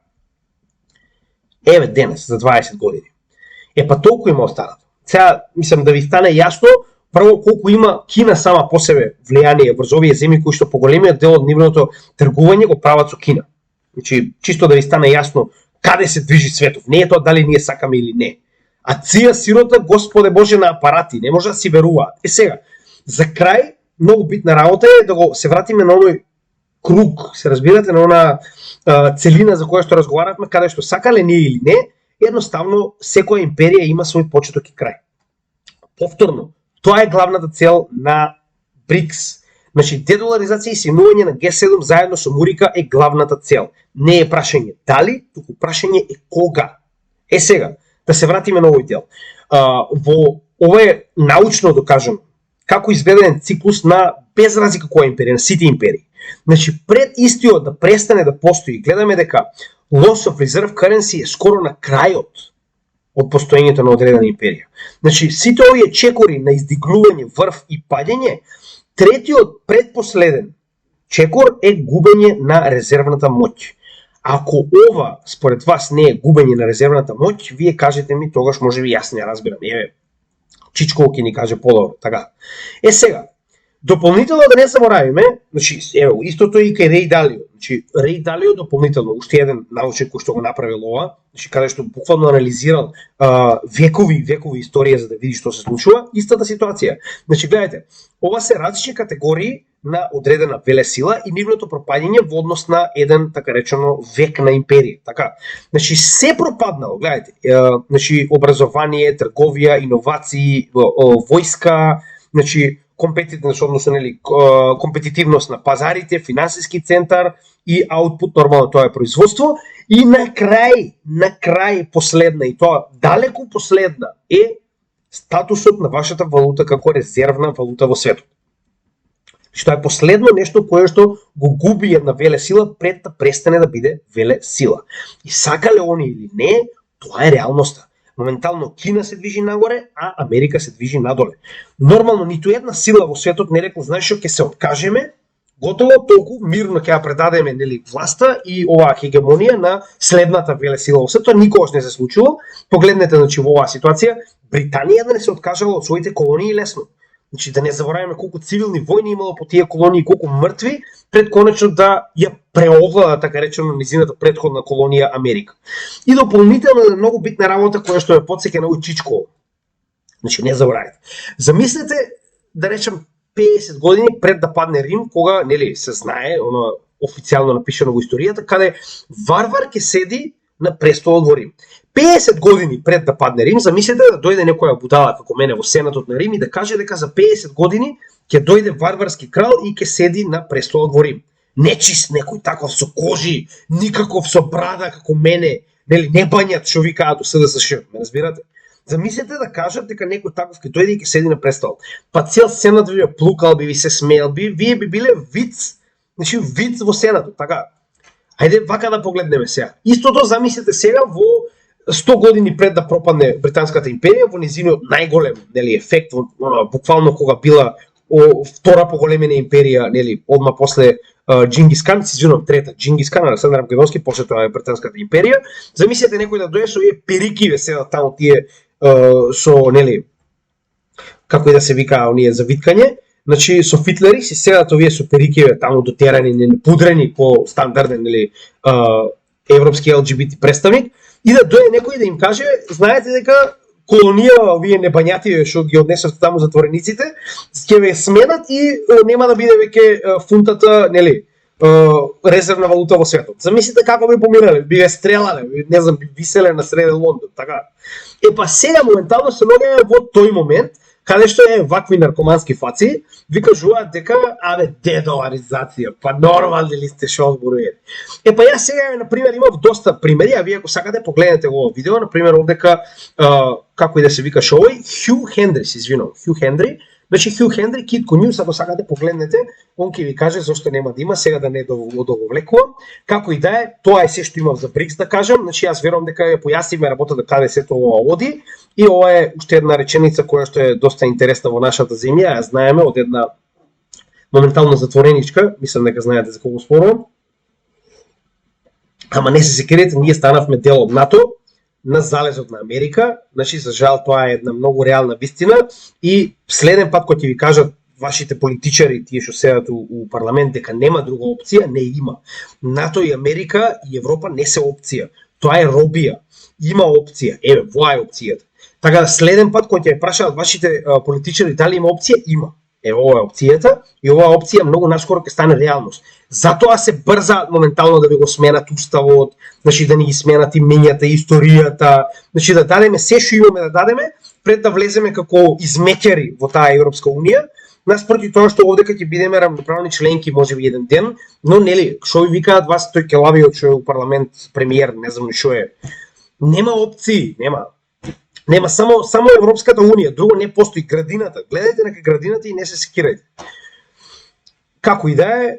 Еве денес за 20 години. Па толку има останато. Сега мислам да ви стане јасно прво колку има Кина сама по себе влијание врз овие земји кои што поголемиот дел од нивното тргување го прават со Кина. Значи чисто да ви стане јасно каде се движи светот. Не е тоа дали ние сакаме или не. А ција сирота, Господе Боже, на апарати, не може да си веруваат. Сега, за крај, многу битна работа е да го се вратиме на оној круг, се разбирате, на она целина за која што разговаравме, каде што сакале ние или не, едноставно секоја империја има свој почеток и крај. Повторно, тоа е главната цел на БРИКС. Значи, дедоларизација и синување на Г7 заедно со Мурика е главната цел. Не е прашање дали, туку прашање е кога. Сега, да се вратиме на овој дел. Ова е научно докажано како изгледа циклус на без разлика која империја, на сите империи. Значи, пред истиот да престане да постои, гледаме дека loss of reserve currency е скоро на крајот од постоењето на одредена империја. Значи, сите овие чекори на издигнување, врв и паѓање, третиот предпоследен чекор е губење на резервната моќ. Ако ова според вас не е губење на резервната моќ, вие кажете ми, тогаш може би јас не разбирам. Еве, Чичко ќе ни каже подобро, така. Сега, дополнително да не заборавиме, значи, еве, истото и кај Рей Далио. Значи, Рей Далио дополнително, уште еден научник кој што го направил ова, значи, каде што буквално анализирал векови историја за да види што се случува, истата ситуација. Значи, гледайте, ова се различни категории на одредена велесила и нивното пропаѓање во однос на еден, така речено, век на империја. Така. Значи, се пропаднало, гледайте, значи, образование, трговија, иновации, војска, значи, компетитивност на пазарите, финансиски центар и аутпут, нормално тоа е производство. И на крај последна, и тоа далеку последна, е статусот на вашата валута како резервна валута во светот. Што е последно нешто кое што го губи една веле сила пред да престане да биде веле сила. И сакале они или не, тоа е реалноста. Моментално Кина се движи нагоре, а Америка се движи надоле. Нормално ниту една сила во светот не рекол, знаеш што, ќе се откажеме, готово, толку мирно ќе ја предадеме нели власта и оваа хегемонија на следната веле сила во светот. Никогаш не се случило. Погледнете, значи, во оваа ситуација Британија да не се откажала од своите колонии лесно. Значи, да не забораваме колку цивилни војни имало по тие колонии, колку мртви, пред конечно да ја преовлада, така речено, низината претходна колонија Америка. И дополнително е многу битна работа која што е потсеќа на овој Чичко. Значи, не заборавајте. Замислете, да речем, 50 години пред да падне Рим, кога, нели, се знае, оно официјално напишано во историјата, каде варвар ќе седи на престолот во Рим. 50 години пред да падне Рим, замислете да дојде некоја будала како мене во сенатот на Рим и да каже дека за 50 години ќе дојде варварски крал и ќе седи на престолот во Рим. Нечист некој таков со кожи, никаков со брада како мене, нели, не бањат што викаат у СДСШ, ме разбирате? Замислете да кажат дека некој таков ќе дојде и ќе седи на престол. Па цел сенат би плукал, би ви се смеел, вие би биле виц, значи виц во сенатот, така. Ајде вака да погледнеме сега. Истото замислете сега во 100 години пред да пропадне Британската империја, во низиниот најголем, нели, ефект, буквално кога била втора по големина империја, нели, одма после Джингис Кан, се извинувам, трета Джингис Кан, Александар Македонски, после тоа е британската империја. Замислете некој да дојде со перикиве седат таму тие со, нели, како и да се вика оние за виткање, значи со фитлери си седат овие со перикиве таму дотерани, нели, пудрени по стандарден, нели, европски ЛГБТ представник, и да дојде некој да им каже, знаете дека колонија, овие небањати што ги однесовте таму затворениците, ќе ве сменат и нема да биде веќе фунтата, нели, резервна валута во светот. Замислите како би помирале, би ве стрелале, не знам, би виселе на среде Лондон, така. Па сега моментално се наоѓаме во тој момент каде што е вакви наркомански фаци, ви кажуваат дека дедоларизација, па нормални ли сте што зборувате. Па јас сега на пример имав доста примери, а вие ако сакате погледнете го видео, на пример овдека како и да се викаш овој Хју Хендри, се извинувам, Хју Хендри. Значи Хју Хендри, Kid News, ако сакате погледнете, он ќе ви каже зошто нема да има, сега да не договлекувам. Како и да е, тоа е се што имав за БРИКС да кажам, значи јас верувам дека ја појасниме работата каде сето ова оди, и ова е уште една реченица која што е доста интересна во нашата земја, ја знаеме од една моментално затвореничка, мислам дека знаете за кого спорувам. Ама не се секирете, ние станавме дел од НАТО, на залезот на Америка, значи за жал тоа е една многу реална вистина, и следен пат кога ќе ви кажат вашите политичари, тие што седат у парламент, дека нема друга опција, не има. НАТО и Америка и Европа не се опција. Тоа е робија. Има опција. Еве, воа е опцијата. Така да следен пат кога ќе прашаат вашите политичари дали има опција, има. Е, ова е опцијата, и оваа опција многу наскоро ќе стане реалност. Затоа се брза моментално да ви го сменат уставот, значи да ни ги сменат имењата, историјата, значи да дадеме се што имаме да дадеме пред да влеземе како измекери во таа Европска унија, наспроти тоа што овдека ќе бидеме рамноправни членки можеби еден ден, но нели, што ви викаат вас тој келавиот што е у парламент премиер, не знам што е. Нема опции, нема. Нема само Европската унија, друго не постои. Градината. Гледайте на градината и не се секирајте. Како и да е,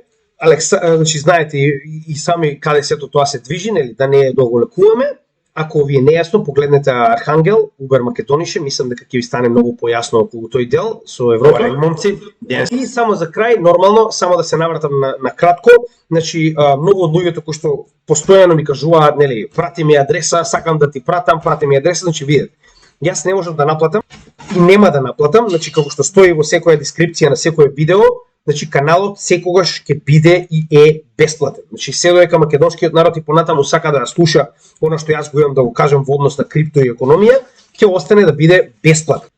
значи знаете и сами каде сето тоа се движи, нели, да не долго лекуваме. Ако ви е нејасно, погледнете Архангел, Убер Македонише, мислам дека ќе ви стане многу појасно околу тој дел со Европа и момци. И само за крај, нормално, само да се навратам на кратко, значи многу од луѓето кои што постојано ми кажуваат, нели, прати ми адреса, сакам да ти пратам, прати ми адреса, значи видете. Јас не можам да наплатам и нема да наплатам, значи како што стои во секоја дескрипција на секое видео, значи каналот секогаш ќе биде и е бесплатен. Значи се додека македонскиот народ и понатаму сака да слуша она што јас го имам да го кажам во однос на крипто и економија, ќе остане да биде бесплатен.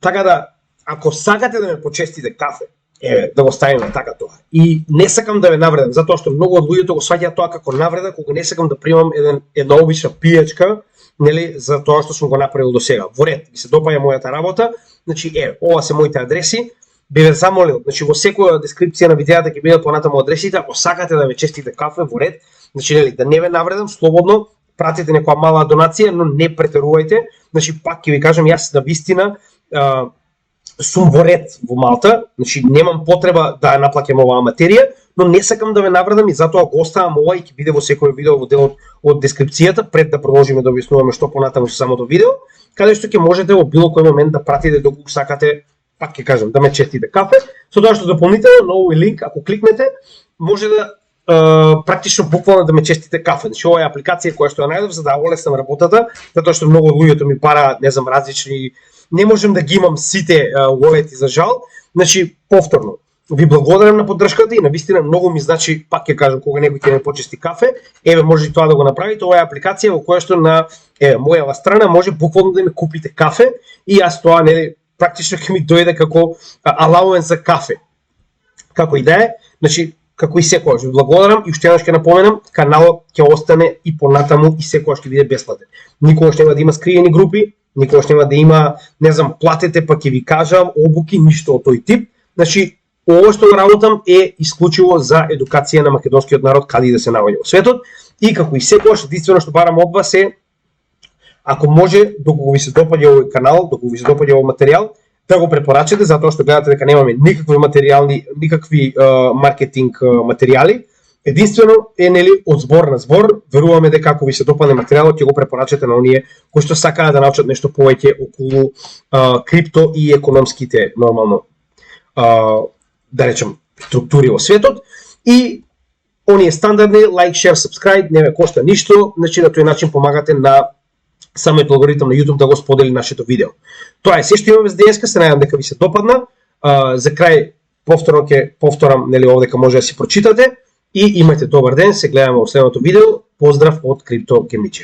Така да, ако сакате да ме почестите кафе, еве, да го ставиме така тоа. И не сакам да ве навредам, затоа што многу од луѓето го сваќаат тоа како навреда, кога не сакам да примам една обична пијачка, нели, за тоа што сум го направил до сега. Во ред, ми се допаѓа мојата работа, значи ова се моите адреси. Би ве замолил, значи во секоја дескрипција на видеото ќе бидат понатаму адресите, ако сакате да ме честите кафе, во ред, значи нели, да не ве навредам, слободно пратите некоја мала донација, но не претерувајте. Значи пак ќе ви кажам, јас на вистина сум во ред во Малта, значи немам потреба да наплаќам оваа материја, но не сакам да ве навредам и затоа го оставам ова и ќе биде во секој видео во делот од дескрипцијата пред да продолжиме да објаснуваме што понатаму со самото видео, каде што ќе можете во било кој момент да пратите доколку сакате, пак ќе кажам, да ме честите кафе, со тоа што дополнително на овој линк, ако кликнете, може да практично буквално да ме честите кафе. Значи ова е апликација која што ја најдов за да олеснам работата, затоа што многу од луѓето ми параат, не знам, различни, не можам да ги имам сите wallet-и за жал. Значи повторно ви благодарам на поддршката и навистина многу ми значи, пак ќе кажам, кога некој ќе ме почести кафе, еве може и тоа да го направите. Ова е апликација во која што на мојава страна може буквално да ме купите кафе и јас тоа нели практично ќе ми дојде како allowance за кафе. Како и да е, значи како и секогаш ви благодарам и уште еднаш ќе напоменам, каналот ќе остане и понатаму и секогаш ќе биде бесплатен. Никогаш нема да има скриени групи, никогаш нема да има, не знам, платете па ќе ви кажам, обуки, ништо од тој тип. Значи ова што го работам е исклучиво за едукација на македонскиот народ каде и да се наоѓа во светот и како и секогаш единствено што барам од вас е, ако може, доколку ви се допаѓа овој канал, доколку ви се допаѓа овој материјал, да го препорачате затоа што гледате дека немаме никакви материјални, никакви маркетинг материјали. Единствено е нели од збор на збор, веруваме дека ако ви се допадне материјалот ќе го препорачате на оние кои што сакаат да научат нешто повеќе околу крипто и економските нормално да речем, структури во светот и оние стандардни лайк, шер, сабскрайб, не ме кошта ништо, значи на тој начин помагате на самиот алгоритам на YouTube да го сподели нашето видео. Тоа е се што имаме за денеска, се надевам дека ви се допадна. За крај повторам, нели овдека може да си прочитате и имајте добар ден, се гледаме во следното видео. Поздрав од Крипто Гемиче.